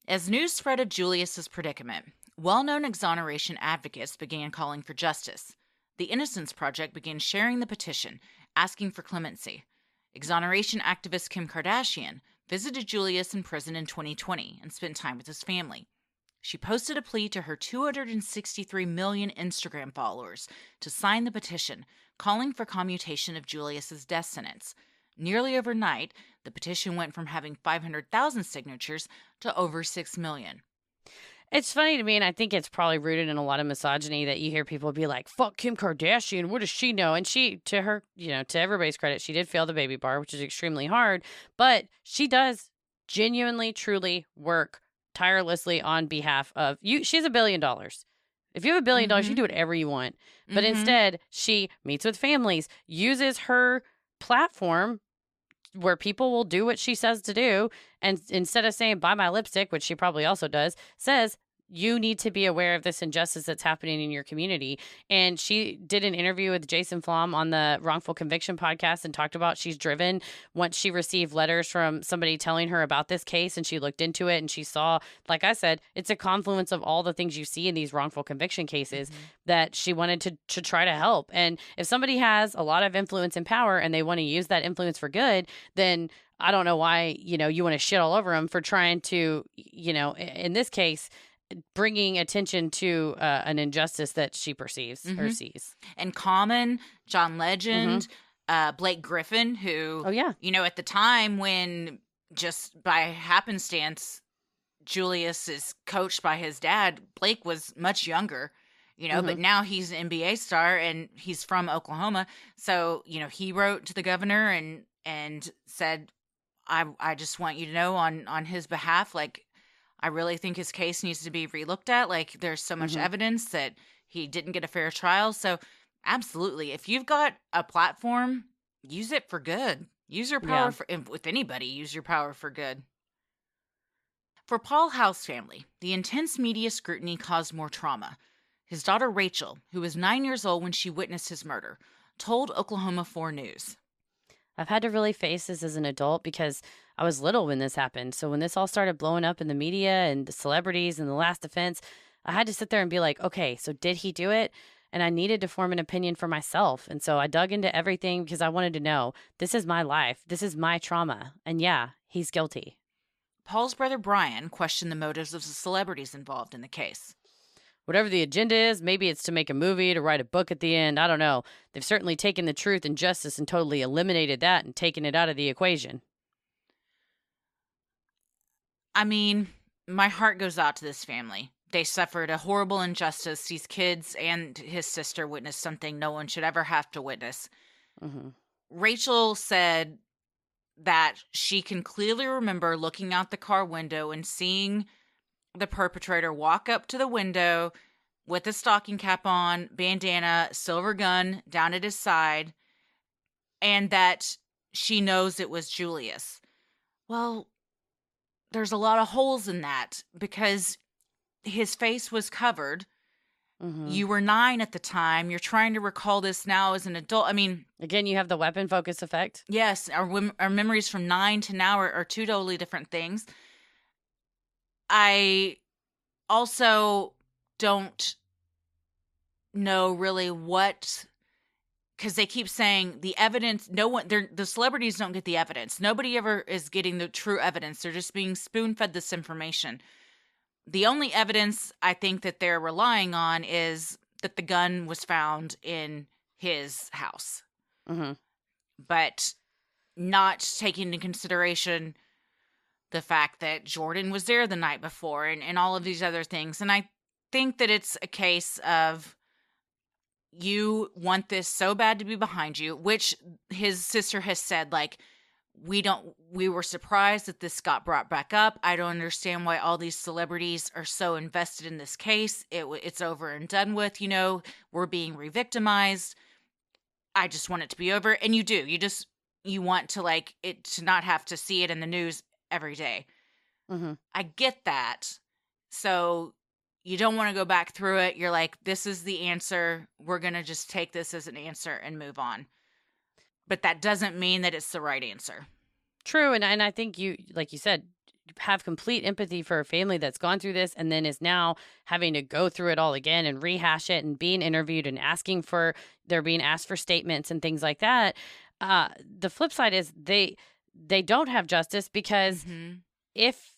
As news spread of Julius's predicament, well-known exoneration advocates began calling for justice. The Innocence Project began sharing the petition, asking for clemency. Exoneration activist Kim Kardashian visited Julius in prison in 2020 and spent time with his family. She posted a plea to her 263 million Instagram followers to sign the petition, calling for commutation of Julius's death sentence. Nearly overnight, the petition went from having 500,000 signatures to over 6 million. It's funny to me, and I think it's probably rooted in a lot of misogyny that you hear people be like, fuck Kim Kardashian, what does she know? And she, to her, to everybody's credit, she did fail the baby bar, which is extremely hard, but she does genuinely, truly work tirelessly on behalf of you. She has $1 billion. If you have $1 billion, you can do whatever you want. But instead, she meets with families, uses her platform where people will do what she says to do. And instead of saying, buy my lipstick, which she probably also does, says, you need to be aware of this injustice that's happening in your community. And she did an interview with Jason Flom on the Wrongful Conviction podcast and talked about she's driven once she received letters from somebody telling her about this case, and she looked into it and she saw, like I said, it's a confluence of all the things you see in these wrongful conviction cases that she wanted to try to help. And if somebody has a lot of influence and power and they want to use that influence for good, then I don't know why, you want to shit all over them for trying to, in this case, bringing attention to an injustice that she perceives or sees. And Common, John Legend, Blake Griffin, who, at the time when just by happenstance, Julius is coached by his dad, Blake was much younger, but now he's an NBA star and he's from Oklahoma. So, he wrote to the governor and said, I just want you to know on his behalf, like, I really think his case needs to be relooked at. Like, there's so much evidence that he didn't get a fair trial. So, absolutely, if you've got a platform, use it for good. Use your power with anybody. Use your power for good. For Paul Howe's family, the intense media scrutiny caused more trauma. His daughter Rachel, who was 9 years old when she witnessed his murder, told Oklahoma 4 News. I've had to really face this as an adult because I was little when this happened. So when this all started blowing up in the media and the celebrities and the last offense, I had to sit there and be like, okay, so did he do it? And I needed to form an opinion for myself. And so I dug into everything because I wanted to know, this is my life. This is my trauma. And yeah, he's guilty. Paul's brother Brian questioned the motives of the celebrities involved in the case. Whatever the agenda is, maybe it's to make a movie, to write a book at the end. I don't know. They've certainly taken the truth and justice and totally eliminated that and taken it out of the equation. I mean, my heart goes out to this family. They suffered a horrible injustice. These kids and his sister witnessed something no one should ever have to witness. Mm-hmm. Rachel said that she can clearly remember looking out the car window and seeing the perpetrator walk up to the window with a stocking cap on, bandana, silver gun down at his side, and that she knows it was Julius. Well, there's a lot of holes in that because his face was covered. Mm-hmm. You were 9 at the time. You're trying to recall this now as an adult. I mean, again, you have the weapon focus effect. Yes, our memories from 9 to now are two totally different things. I also don't know really what, because they keep saying the evidence, the celebrities don't get the evidence. Nobody ever is getting the true evidence. They're just being spoon-fed this information. The only evidence I think that they're relying on is that the gun was found in his house. Mm-hmm. But not taking into consideration the fact that Jordan was there the night before and all of these other things. And I think that it's a case of you want this so bad to be behind you, which his sister has said, like, we were surprised that this got brought back up. I don't understand why all these celebrities are so invested in this case. It's over and done with, we're being re-victimized. I just want it to be over. And you do. You want to, like, it to not have to see it in the news every day. Mm-hmm. I get that. So you don't want to go back through it. You're like, this is the answer. We're going to just take this as an answer and move on. But that doesn't mean that it's the right answer. True. And I think you, like you said, have complete empathy for a family that's gone through this and then is now having to go through it all again and rehash it and being interviewed and they're being asked for statements and things like that. The flip side is they don't have justice because if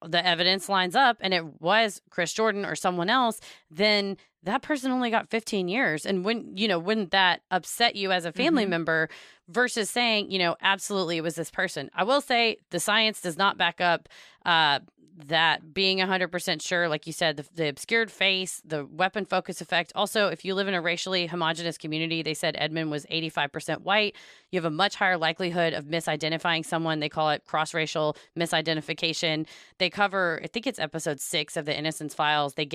the evidence lines up and it was Chris Jordan or someone else, then that person only got 15 years. And wouldn't that upset you as a family member versus saying, absolutely it was this person? I will say the science does not back up that being 100% sure. Like you said, the obscured face, the weapon focus effect. Also, if you live in a racially homogenous community, they said Edmond was 85% white. You have a much higher likelihood of misidentifying someone. They call it cross-racial misidentification. They cover, I think it's episode 6 of the Innocence Files. They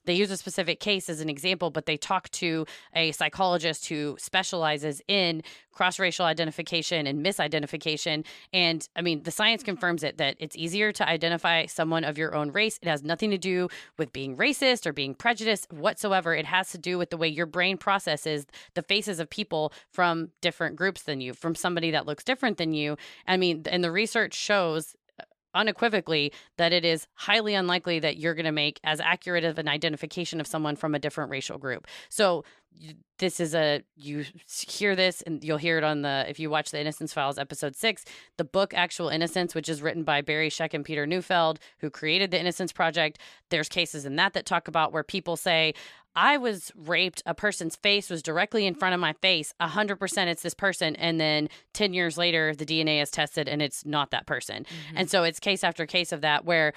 use a specific case as an example, but they talk to a psychologist who specializes in cross-racial identification and misidentification. And I mean, the science confirms it, that it's easier to identify someone of your own race. It has nothing to do with being racist or being prejudiced whatsoever. It has to do with the way your brain processes the faces of people from different groups than you, from somebody that looks different than you. I mean, and the research shows unequivocally that it is highly unlikely that you're going to make as accurate of an identification of someone from a different racial group. So this is you hear this and you'll hear it if you watch the Innocence Files episode 6, the book Actual Innocence, which is written by Barry Scheck and Peter Neufeld, who created the Innocence Project. There's cases in that talk about where people say, I was raped, a person's face was directly in front of my face, 100% it's this person, and then 10 years later, the DNA is tested and it's not that person. Mm-hmm. And so it's case after case of that where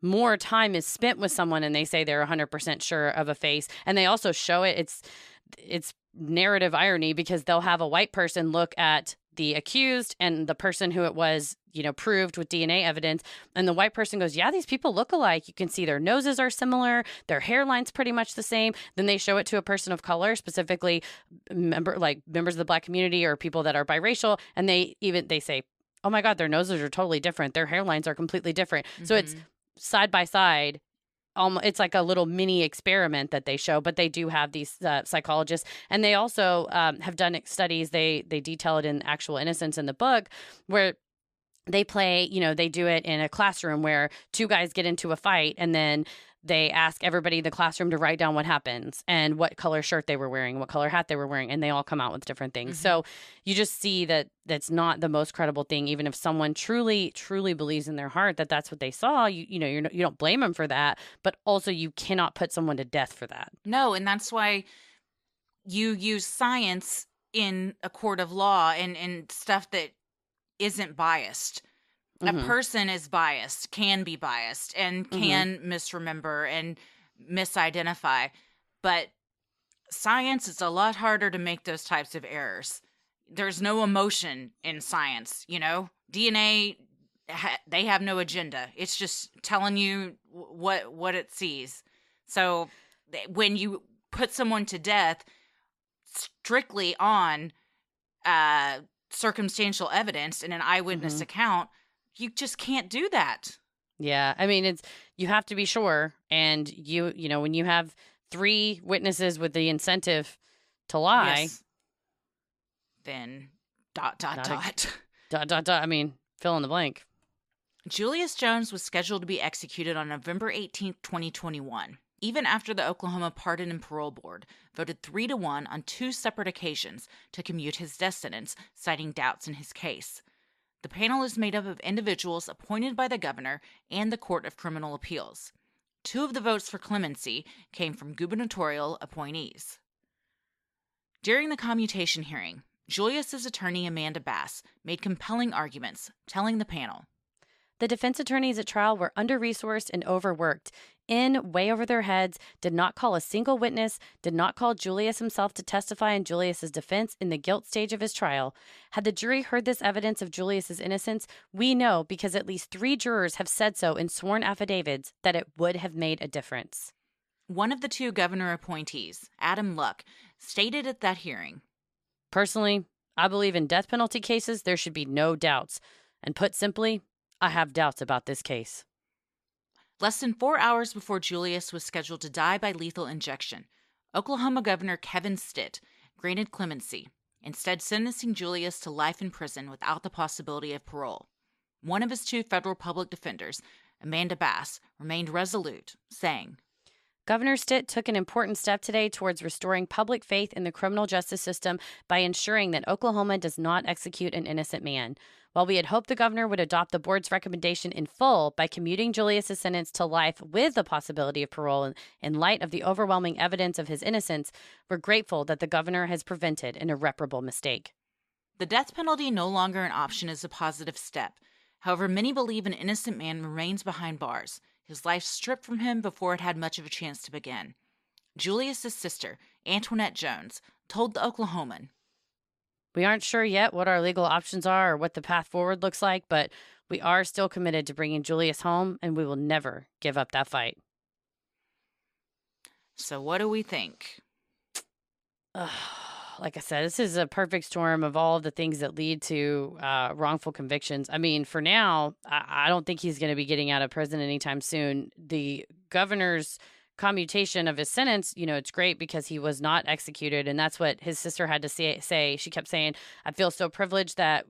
more time is spent with someone and they say they're 100% sure of a face. And they also show it. It's narrative irony because they'll have a white person look at the accused and the person who it was, proved with DNA evidence. And the white person goes, yeah, these people look alike. You can see their noses are similar. Their hairline's pretty much the same. Then they show it to a person of color, specifically members of the Black community or people that are biracial. And they say, oh my God, their noses are totally different. Their hairlines are completely different. Mm-hmm. So it's side by side, it's like a little mini experiment that they show, but they do have these psychologists, and they also have done studies. They detail it in Actual Innocence in the book, where they play, they do it in a classroom where two guys get into a fight, and then they ask everybody in the classroom to write down what happens and what color shirt they were wearing, what color hat they were wearing, and they all come out with different things. Mm-hmm. So you just see that that's not the most credible thing, even if someone truly, truly believes in their heart that that's what they saw. You don't blame them for that, but also you cannot put someone to death for that. No, and that's why you use science in a court of law and stuff that isn't biased. A person is biased, can be biased, and can misremember and misidentify. But science is a lot harder to make those types of errors. There's no emotion in science, DNA, they have no agenda. It's just telling you what it sees. So when you put someone to death strictly on circumstantial evidence and an eyewitness account, you just can't do that. Yeah. I mean, you have to be sure. And when you have 3 witnesses with the incentive to lie, yes. Then ... I mean, fill in the blank. Julius Jones was scheduled to be executed on November 18th, 2021, even after the Oklahoma Pardon and Parole Board voted 3-1 on 2 separate occasions to commute his death sentence, citing doubts in his case. The panel is made up of individuals appointed by the governor and the Court of Criminal Appeals. 2 of the votes for clemency came from gubernatorial appointees. During the commutation hearing, Julius's attorney Amanda Bass made compelling arguments, telling the panel, "The defense attorneys at trial were under-resourced and overworked, in way over their heads, did not call a single witness, did not call Julius himself to testify in Julius's defense in the guilt stage of his trial. Had the jury heard this evidence of Julius's innocence, we know, because at least 3 jurors have said so in sworn affidavits, that it would have made a difference." One of the 2 governor appointees, Adam Luck, stated at that hearing, "Personally, I believe in death penalty cases there should be no doubts. And put simply, I have doubts about this case." Less than 4 hours before Julius was scheduled to die by lethal injection, Oklahoma Governor Kevin Stitt granted clemency, instead sentencing Julius to life in prison without the possibility of parole. One of his 2 federal public defenders, Amanda Bass, remained resolute, saying, "Governor Stitt took an important step today towards restoring public faith in the criminal justice system by ensuring that Oklahoma does not execute an innocent man. While we had hoped the governor would adopt the board's recommendation in full by commuting Julius' sentence to life with the possibility of parole in light of the overwhelming evidence of his innocence, we're grateful that the governor has prevented an irreparable mistake." The death penalty no longer an option is a positive step. However, many believe an innocent man remains behind bars, his life stripped from him before it had much of a chance to begin. Julius' sister, Antoinette Jones, told the Oklahoman, "We aren't sure yet what our legal options are or what the path forward looks like, but we are still committed to bringing Julius home, and we will never give up that fight." So what do we think? Like I said, this is a perfect storm of all the things that lead to wrongful convictions. I mean, for now, I don't think he's going to be getting out of prison anytime soon. The governor's commutation of his sentence, it's great because he was not executed. And that's what his sister had to say. She kept saying, "I feel so privileged that,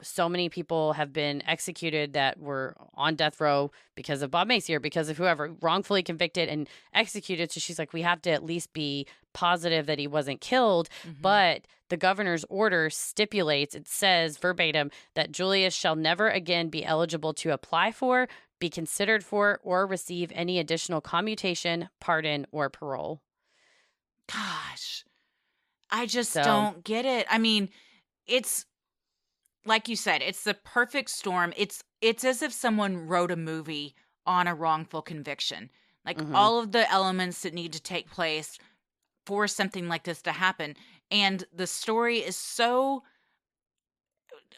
so many people have been executed that were on death row because of Bob Macy or because of whoever, wrongfully convicted and executed." So she's like, we have to at least be positive that he wasn't killed. But the governor's order stipulates, it says verbatim, that Julius shall never again be eligible to apply for, be considered for, or receive any additional commutation, pardon, or parole. Gosh, I just don't get it. I mean, it's like you said, it's the perfect storm. It's as if someone wrote a movie on a wrongful conviction. Like all of the elements that need to take place for something like this to happen. And the story is so,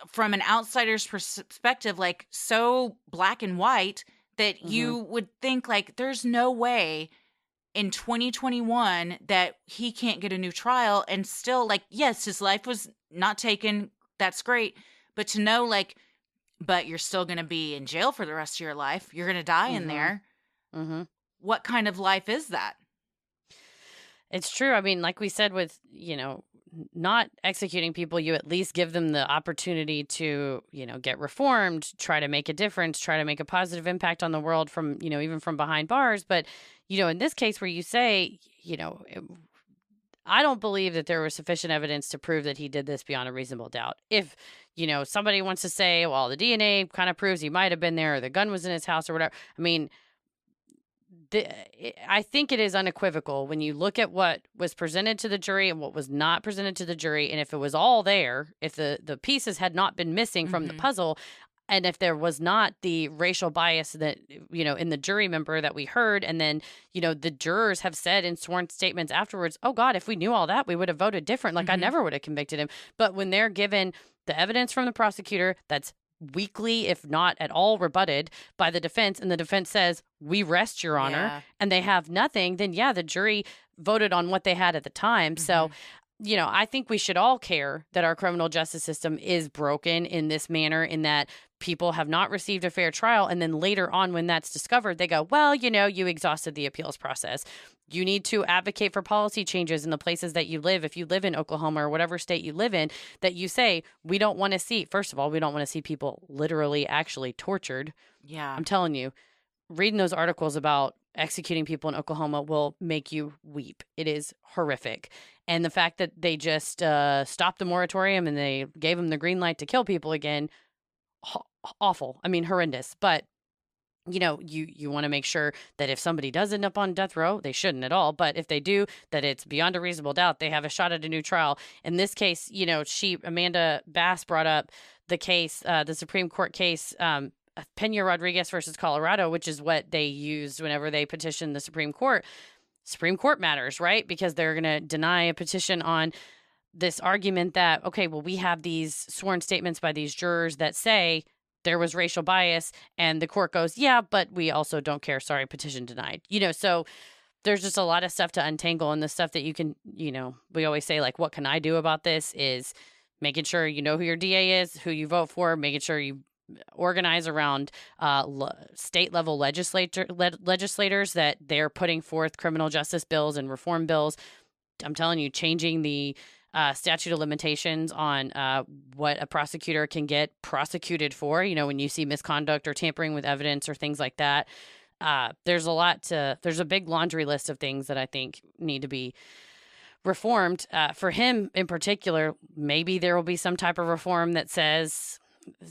from an outsider's perspective, like so black and white that you would think like there's no way in 2021 that he can't get a new trial and still, like, yes, his life was not taken. That's great. But to know, like, but you're still going to be in jail for the rest of your life. You're going to die in there. what kind of life is that? It's true. I mean, like we said, with, not executing people, you at least give them the opportunity to, get reformed, try to make a difference, try to make a positive impact on the world from, even from behind bars. But, in this case where you say, I don't believe that there was sufficient evidence to prove that he did this beyond a reasonable doubt. If, somebody wants to say, well, the DNA kind of proves he might have been there, or the gun was in his house or whatever. I mean, I think it is unequivocal when you look at what was presented to the jury and what was not presented to the jury. And if it was all there, if the pieces had not been missing from the puzzle, and if there was not the racial bias that, in the jury member that we heard, and then, the jurors have said in sworn statements afterwards, oh God, if we knew all that, we would have voted different. Like I never would have convicted him. But when they're given the evidence from the prosecutor that's weakly, if not at all, rebutted by the defense, and the defense says, we rest, Your Honor, and they have nothing, then the jury voted on what they had at the time. So, I think we should all care that our criminal justice system is broken in this manner, in that people have not received a fair trial. And then later on, when that's discovered, they go, well, you exhausted the appeals process. You need to advocate for policy changes in the places that you live. If you live in Oklahoma or whatever state you live in, that you say, we don't want to see, first of all, we don't want to see people literally actually tortured. Yeah. I'm telling you, reading those articles about executing people in Oklahoma will make you weep. It is horrific. And the fact that they just stopped the moratorium and they gave them the green light to kill people again, awful. I mean, horrendous. But you want to make sure that if somebody does end up on death row, they shouldn't at all. But if they do, that it's beyond a reasonable doubt, they have a shot at a new trial. In this case, Amanda Bass brought up the case, the Supreme Court case, Pena Rodriguez versus Colorado, which is what they used whenever they petitioned the Supreme Court. Supreme Court matters, right? Because they're going to deny a petition on this argument that, okay, well, we have these sworn statements by these jurors that say there was racial bias, and the court goes, yeah, but we also don't care. Sorry, petition denied. So there's just a lot of stuff to untangle, and the stuff that you can, we always say, like, what can I do about this is making sure you know who your DA is, who you vote for, making sure you organize around state level legislators that they're putting forth criminal justice bills and reform bills. I'm telling you, changing the statute of limitations on what a prosecutor can get prosecuted for, when you see misconduct or tampering with evidence or things like that. There's a big laundry list of things that I think need to be reformed. For him in particular, maybe there will be some type of reform that says,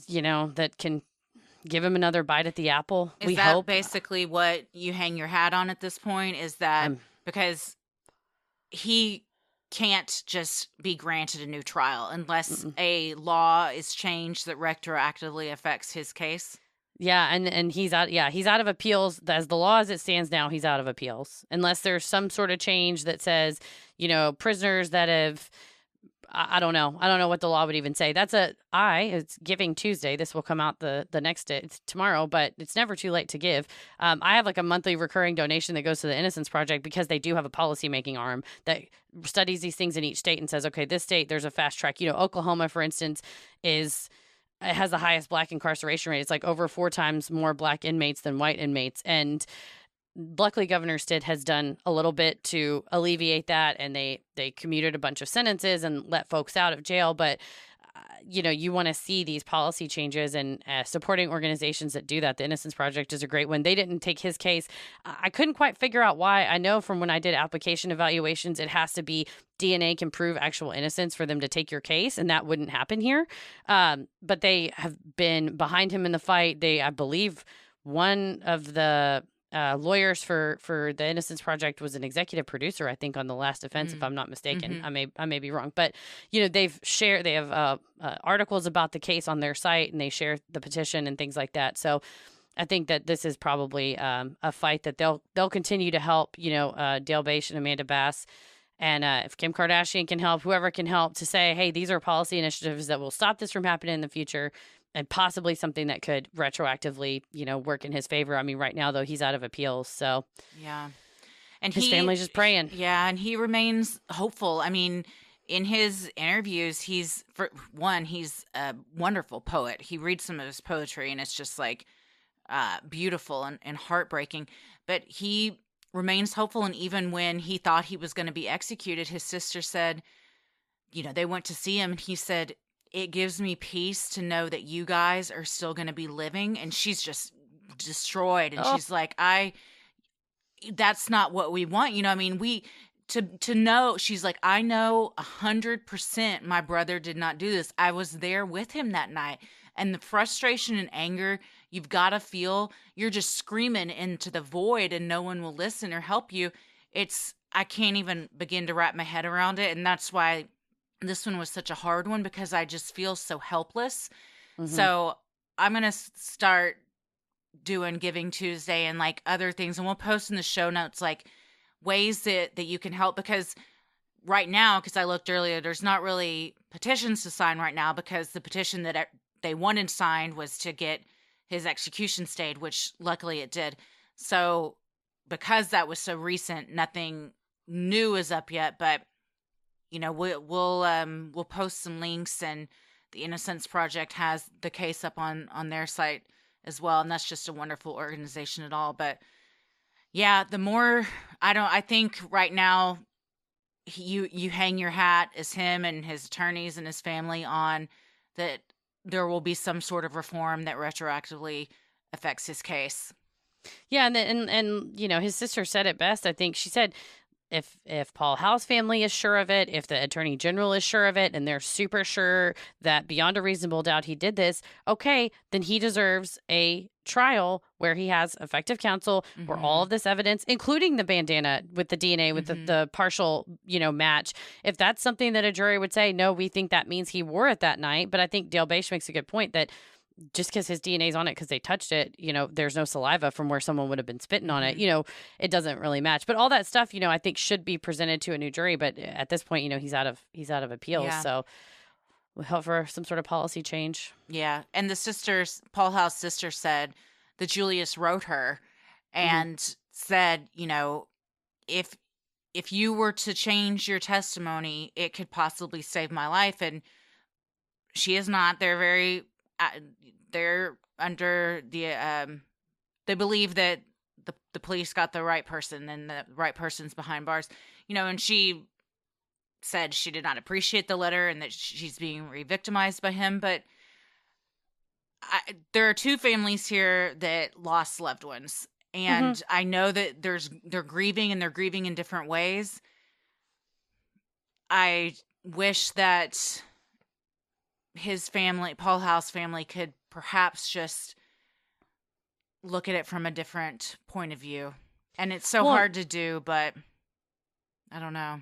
that can give him another bite at the apple. We hope. Basically what you hang your hat on at this point is that because he can't just be granted a new trial unless a law is changed that retroactively affects his case. Yeah, and he's out. Yeah, he's out of appeals. As the law as it stands now, he's out of appeals unless there's some sort of change that says, prisoners that have. I don't know. I don't know what the law would even say. It's Giving Tuesday. This will come out the next day. It's tomorrow, but it's never too late to give. I have like a monthly recurring donation that goes to the Innocence Project because they do have a policymaking arm that studies these things in each state and says, okay, this state, there's a fast track. Oklahoma, for instance, has the highest Black incarceration rate. It's like over 4 times more Black inmates than white inmates. And luckily, Governor Stitt has done a little bit to alleviate that, and they commuted a bunch of sentences and let folks out of jail. But, you want to see these policy changes and supporting organizations that do that. The Innocence Project is a great one. They didn't take his case. I couldn't quite figure out why. I know from when I did application evaluations, it has to be DNA can prove actual innocence for them to take your case, and that wouldn't happen here. But they have been behind him in the fight. I believe one of the lawyers for the Innocence Project was an executive producer, I think, on The Last Offense, if I'm not mistaken. I may be wrong, but they have articles about the case on their site, and they share the petition and things like that. So I think that this is probably a fight that they'll continue to help. Dale Bache and Amanda Bass. And if Kim Kardashian can help, whoever can help to say, hey, these are policy initiatives that will stop this from happening in the future, and possibly something that could retroactively, work in his favor. I mean, right now, though, he's out of appeals. So, yeah. And his family's just praying. Yeah, and he remains hopeful. I mean, in his interviews, he's a wonderful poet. He reads some of his poetry, and it's just like beautiful and heartbreaking. But he remains hopeful. And even when he thought he was going to be executed, his sister said, they went to see him, and he said, it gives me peace to know that you guys are still going to be living. And she's just destroyed. And she's like, that's not what we want. To know, she's like, I know 100% my brother did not do this. I was there with him that night. And the frustration and anger you've got to feel, you're just screaming into the void and no one will listen or help you. I can't even begin to wrap my head around it. And that's why this one was such a hard one, because I just feel so helpless. Mm-hmm. So I'm going to start doing Giving Tuesday and like other things. And we'll post in the show notes, like ways that you can help, because right now, because I looked earlier, there's not really petitions to sign right now, because the petition that they wanted signed was to get his execution stayed, which luckily it did. So because that was so recent, nothing new is up yet, but we'll post some links, and the Innocence Project has the case up on their site as well, and that's just a wonderful organization at all. But yeah, the more I think right now you hang your hat as him and his attorneys and his family on that there will be some sort of reform that retroactively affects his case. Yeah, and his sister said it best. I think she said, if Paul Howell's family is sure of it, if the attorney general is sure of it, and they're super sure that beyond a reasonable doubt he did this, okay, then he deserves a trial where he has effective counsel, mm-hmm. where all of this evidence, including the bandana with the DNA, with mm-hmm. the partial, match, if that's something that a jury would say, no, we think that means he wore it that night. But I think Dale Bache makes a good point that just because his DNA's on it because they touched it, there's no saliva from where someone would have been spitting on it, it doesn't really match. But all that stuff, I think should be presented to a new jury. But at this point, he's out of appeals. Yeah. So we'll hope for some sort of policy change. Yeah. And Paul Howell's sister said that Julius wrote her and mm-hmm. said, if you were to change your testimony, it could possibly save my life. And she is not. They're under the they believe that the police got the right person and the right person's behind bars, and she said she did not appreciate the letter and that she's being re-victimized by him. But there are two families here that lost loved ones, and mm-hmm. I know that they're grieving, and they're grieving in different ways. I wish that his family, Paul Howell's family, could perhaps just look at it from a different point of view. And it's so hard to do, but I don't know.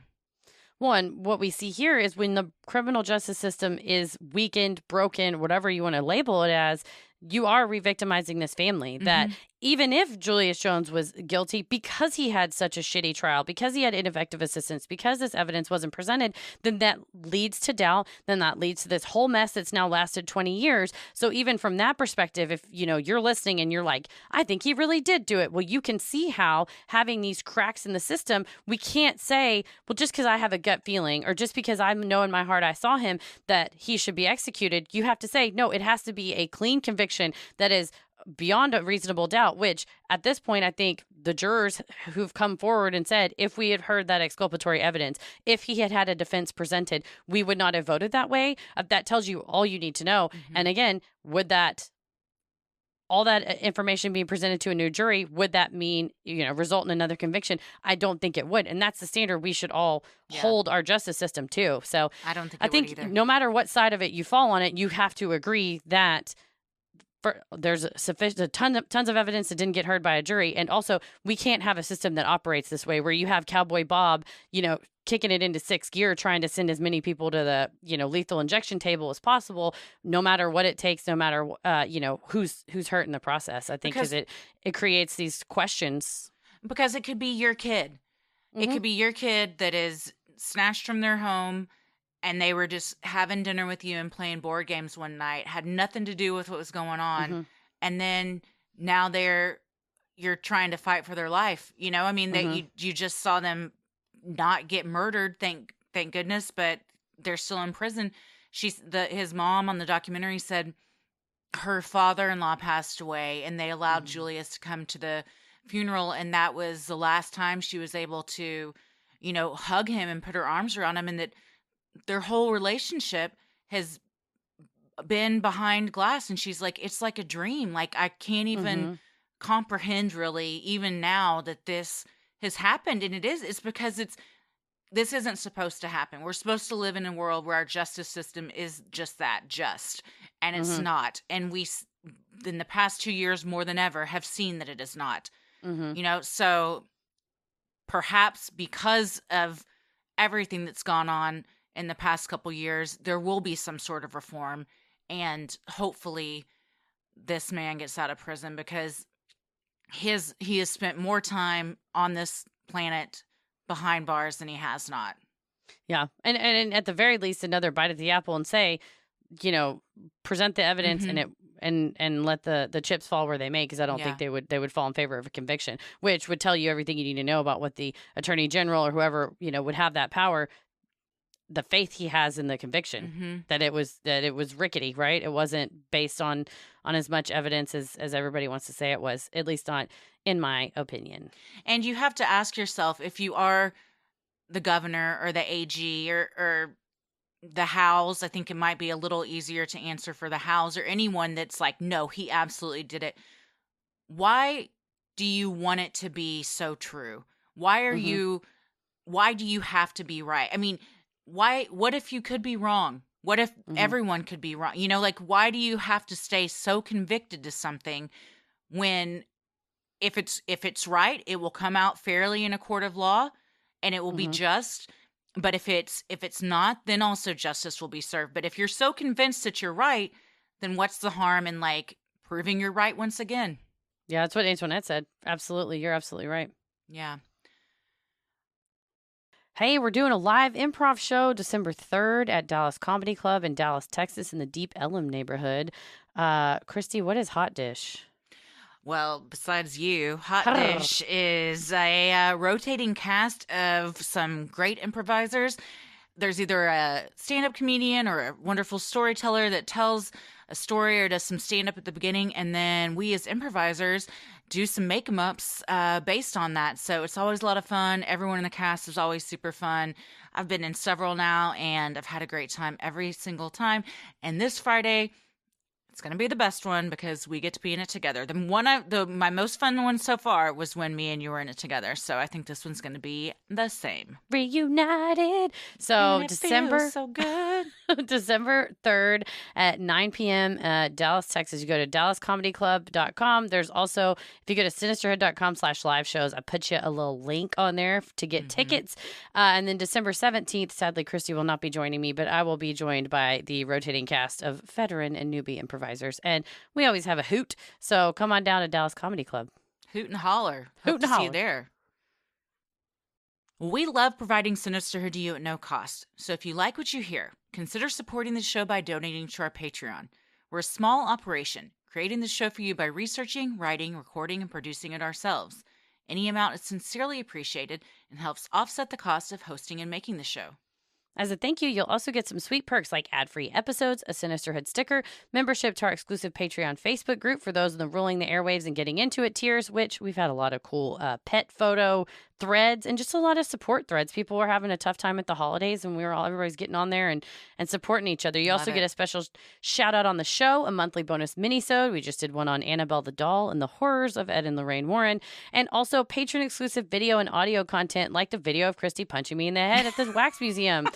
One, what we see here is when the criminal justice system is weakened, broken, whatever you want to label it as, you are re-victimizing this family. Mm-hmm. That even if Julius Jones was guilty, because he had such a shitty trial, because he had ineffective assistance, because this evidence wasn't presented, then that leads to doubt. Then that leads to this whole mess that's now lasted 20 years. So even from that perspective, if you're listening and you're like, I think he really did do it. Well, you can see how having these cracks in the system, we can't say, well, just because I have a gut feeling or just because I know in my heart I saw him that he should be executed. You have to say, no, it has to be a clean conviction that is beyond a reasonable doubt, which at this point, I think the jurors who've come forward and said, if we had heard that exculpatory evidence, if he had had a defense presented, we would not have voted that way. That tells you all you need to know. Mm-hmm. And again, all that information being presented to a new jury, would that mean, result in another conviction? I don't think it would. And that's the standard we should all hold our justice system to. So I think no matter what side of it you fall on it, you have to agree that there's tons of evidence that didn't get heard by a jury. And also, we can't have a system that operates this way where you have Cowboy Bob, kicking it into sixth gear, trying to send as many people to the, lethal injection table as possible, no matter what it takes, no matter, who's hurt in the process. I think because it creates these questions. Because it could be your kid. Mm-hmm. It could be your kid that is snatched from their home, and they were just having dinner with you and playing board games one night, had nothing to do with what was going on. Mm-hmm. And then now you're trying to fight for their life. Mm-hmm. That you just saw them not get murdered, thank goodness, but they're still in prison. His mom on the documentary said her father-in-law passed away, and they allowed mm-hmm. Julius to come to the funeral, and that was the last time she was able to, hug him and put her arms around him, and that their whole relationship has been behind glass. And she's like, it's like a dream. Like, I can't even comprehend really, even now, that this has happened. And it's because this isn't supposed to happen. We're supposed to live in a world where our justice system is just that, just. And it's not. And we, in the past 2 years, more than ever, have seen that it is not. So perhaps because of everything that's gone on in the past couple years, there will be some sort of reform. And hopefully this man gets out of prison, because he has spent more time on this planet behind bars than he has not. Yeah. And at the very least, another bite at the apple and say, present the evidence and let the chips fall where they may, because I don't think they would fall in favor of a conviction, which would tell you everything you need to know about what the attorney general or whoever, would have that power, the faith he has in the conviction, that it was rickety, right? It wasn't based on as much evidence as everybody wants to say it was, at least not in my opinion. And you have to ask yourself, if you are the governor or the AG or the House, I think it might be a little easier to answer for the House, or anyone that's like, no, he absolutely did it. Why do you want it to be so true? Why do you have to be right? I mean, what if you could be wrong? What if everyone could be wrong? Why do you have to stay so convicted to something when if it's right, it will come out fairly in a court of law and it will be just. But if it's not, then also justice will be served. But if you're so convinced that you're right, then what's the harm in proving you're right once again? Yeah, that's what Antoinette said. Absolutely. You're absolutely right. Yeah. Hey, we're doing a live improv show December 3rd at Dallas Comedy Club in Dallas, Texas, in the Deep Ellum neighborhood. Christy, what is Hot Dish? Well, besides you, Hot Dish is a rotating cast of some great improvisers. There's either a stand-up comedian or a wonderful storyteller that tells a story or does some stand-up at the beginning, and then we as improvisers do some make-em-ups based on that. So it's always a lot of fun. Everyone in the cast is always super fun. I've been in several now, and I've had a great time every single time. And this Friday, it's going to be the best one because we get to be in it together. My most fun one so far was when me and you were in it together. So I think this one's going to be the same. Reunited. So December, so good. December 3rd at 9 p.m. Dallas, Texas. You go to dallascomedyclub.com. There's also, if you go to sinisterhood.com/live shows, I put you a little link on there to get tickets. And then December 17th, sadly, Christy will not be joining me, but I will be joined by the rotating cast of veteran and newbie improvisers. And we always have a hoot. So come on down to Dallas Comedy Club. Hoot and holler. Hoot and holler. See you there. We love providing Sinisterhood to you at no cost. So if you like what you hear, consider supporting the show by donating to our Patreon. We're a small operation, creating the show for you by researching, writing, recording, and producing it ourselves. Any amount is sincerely appreciated and helps offset the cost of hosting and making the show. As a thank you, you'll also get some sweet perks like ad-free episodes, a Sinisterhood sticker, membership to our exclusive Patreon Facebook group for those in the Ruling the Airwaves and Getting Into It tiers, which we've had a lot of cool pet photo threads and just a lot of support threads. People were having a tough time at the holidays, and everybody's getting on there and supporting each other. You also get a special shout out on the show, a monthly bonus mini-sode. We just did one on Annabelle the Doll and the horrors of Ed and Lorraine Warren, and also patron exclusive video and audio content like the video of Christy punching me in the head at the Wax Museum.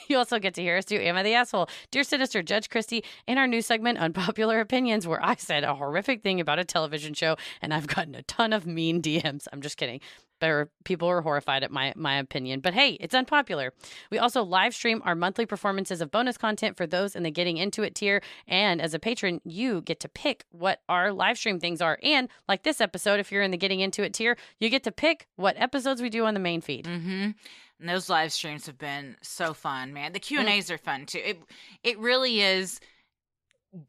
You also get to hear us do Am I the Asshole, Dear Sinister, Judge Christy, and our new segment, Unpopular Opinions, where I said a horrific thing about a television show, and I've gotten a ton of mean DMs. I'm just kidding. People are horrified at my opinion. But hey, it's unpopular. We also live stream our monthly performances of bonus content for those in the Getting Into It tier. And as a patron, you get to pick what our live stream things are. And like this episode, if you're in the Getting Into It tier, you get to pick what episodes we do on the main feed. Mm-hmm. And those live streams have been so fun, man. The Q&As are fun too. It really is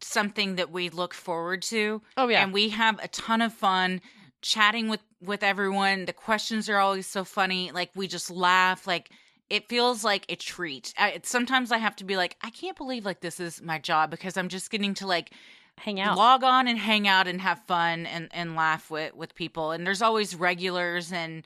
something that we look forward to. Oh yeah. And we have a ton of fun chatting with everyone. The questions are always so funny. Like, we just laugh. Like, it feels like a treat. Sometimes I have to be like, I can't believe like this is my job, because I'm just getting to like hang out. Log on and hang out and have fun and laugh with people. And there's always regulars, and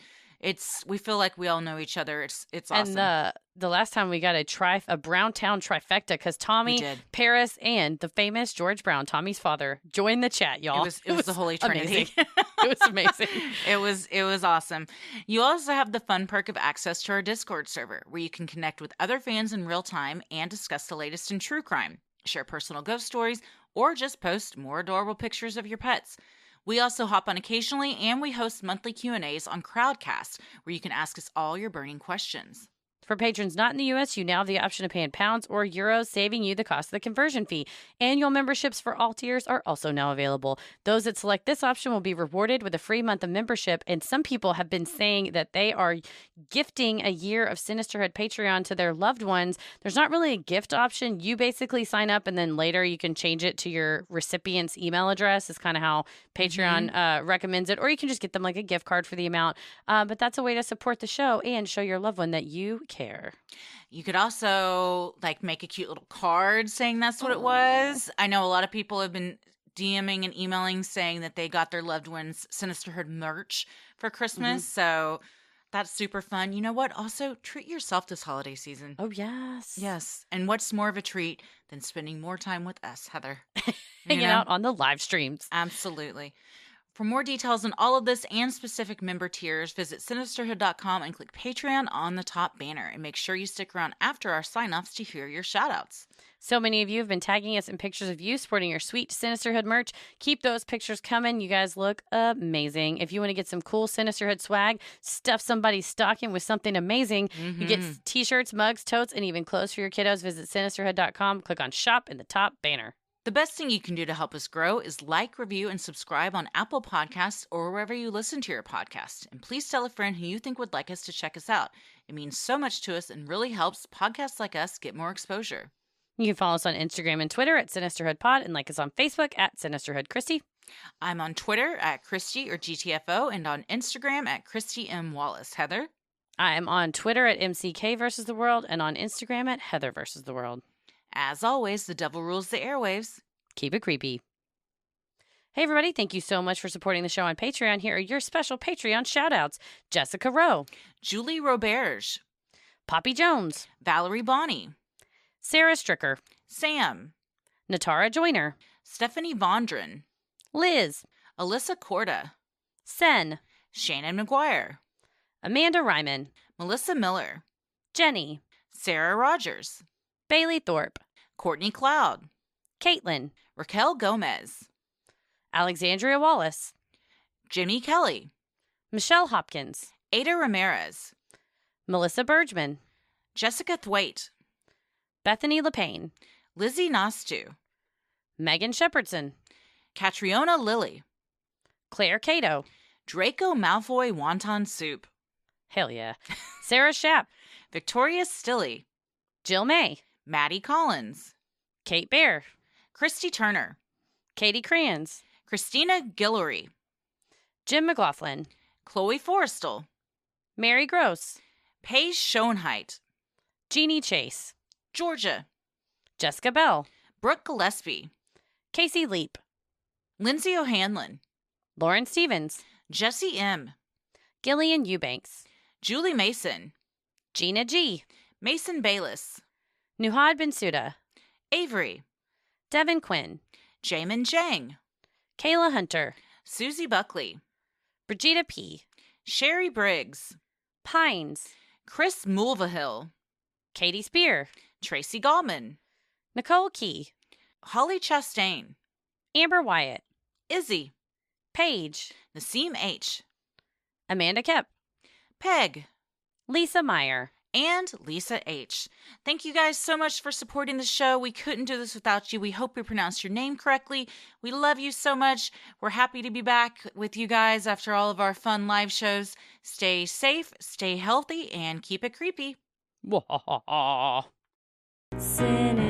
we feel like we all know each other. It's awesome. And the last time we got a Browntown trifecta because Tommy, Paris, and the famous George Brown, Tommy's father, joined the chat, y'all. It was the Holy Trinity. It was amazing. It was awesome. You also have the fun perk of access to our Discord server, where you can connect with other fans in real time and discuss the latest in true crime, share personal ghost stories, or just post more adorable pictures of your pets. We also hop on occasionally, and we host monthly Q&As on Crowdcast, where you can ask us all your burning questions. For patrons not in the U.S., you now have the option of paying pounds or euros, saving you the cost of the conversion fee. Annual memberships for all tiers are also now available. Those that select this option will be rewarded with a free month of membership, and some people have been saying that they are gifting a year of Sinisterhood Patreon to their loved ones. There's not really a gift option. You basically sign up, and then later you can change it to your recipient's email address. Is kind of how Patreon recommends it, or you can just get them like a gift card for the amount. But that's a way to support the show and show your loved one that you care. You could also make a cute little card saying that's what it was. I know a lot of people have been DMing and emailing saying that they got their loved ones Sinisterhood merch for Christmas. So that's super fun. You know what? Also, treat yourself this holiday season. Oh, yes. Yes. And what's more of a treat than spending more time with us, Heather? Hanging out on the live streams. Absolutely. For more details on all of this and specific member tiers, visit Sinisterhood.com and click Patreon on the top banner. And make sure you stick around after our sign-offs to hear your shout-outs. So many of you have been tagging us in pictures of you sporting your sweet Sinisterhood merch. Keep those pictures coming. You guys look amazing. If you want to get some cool Sinisterhood swag, stuff somebody's stocking with something amazing. You get t-shirts, mugs, totes, and even clothes for your kiddos. Visit Sinisterhood.com. Click on Shop in the top banner. The best thing you can do to help us grow is like, review, and subscribe on Apple Podcasts or wherever you listen to your podcast. And please tell a friend who you think would like us to check us out. It means so much to us and really helps podcasts like us get more exposure. You can follow us on Instagram and Twitter at SinisterhoodPod and like us on Facebook at SinisterhoodChristy. I'm on Twitter at Christy or GTFO and on Instagram at Christy M. Wallace. Heather? I am on Twitter at MCK versus the world and on Instagram at Heather versus the world. As always, the devil rules the airwaves. Keep it creepy. Hey, everybody. Thank you so much for supporting the show on Patreon. Here are your special Patreon shout-outs. Jessica Rowe. Julie Roberge. Poppy Jones. Valerie Bonney. Sarah Stricker. Sam. Natara Joyner. Stephanie Vondren. Liz. Alyssa Corda. Sen. Shannon McGuire. Amanda Ryman. Melissa Miller. Jenny. Sarah Rogers. Bailey Thorpe. Courtney Cloud. Caitlin. Raquel Gomez. Alexandria Wallace. Jimmy Kelly. Michelle Hopkins. Ada Ramirez. Melissa Bergman. Jessica Thwaite. Bethany LePaine. Lizzie Nostu. Megan Shepherdson. Catriona Lilly. Claire Cato. Draco Malfoy Wonton Soup. Hell yeah. Sarah Shapp. Victoria Stilley. Jill May. Maddie Collins. Kate Bear. Christy Turner. Katie Crayons. Christina Guillory. Jim McLaughlin. Chloe Forrestal. Mary Gross. Paige Schoenheit. Jeannie Chase. Georgia. Jessica Bell. Brooke Gillespie. Casey Leap. Lindsay O'Hanlon. Lauren Stevens. Jesse M. Gillian Eubanks. Julie Mason. Gina G. Mason Bayless. Nuhad Bensuda. Avery. Devin Quinn. Jamin Jang. Kayla Hunter. Susie Buckley. Brigida P. Sherry Briggs. Pines. Chris Mulvihill. Katie Spear. Tracy Gallman. Nicole Key. Holly Chastain. Amber Wyatt. Izzy. Paige. Naseem H. Amanda Kep. Peg. Lisa Meyer. And Lisa H. Thank you guys so much for supporting the show. We couldn't do this without you. We hope we pronounced your name correctly. We love you so much. We're happy to be back with you guys after all of our fun live shows. Stay safe, stay healthy, and keep it creepy. Sin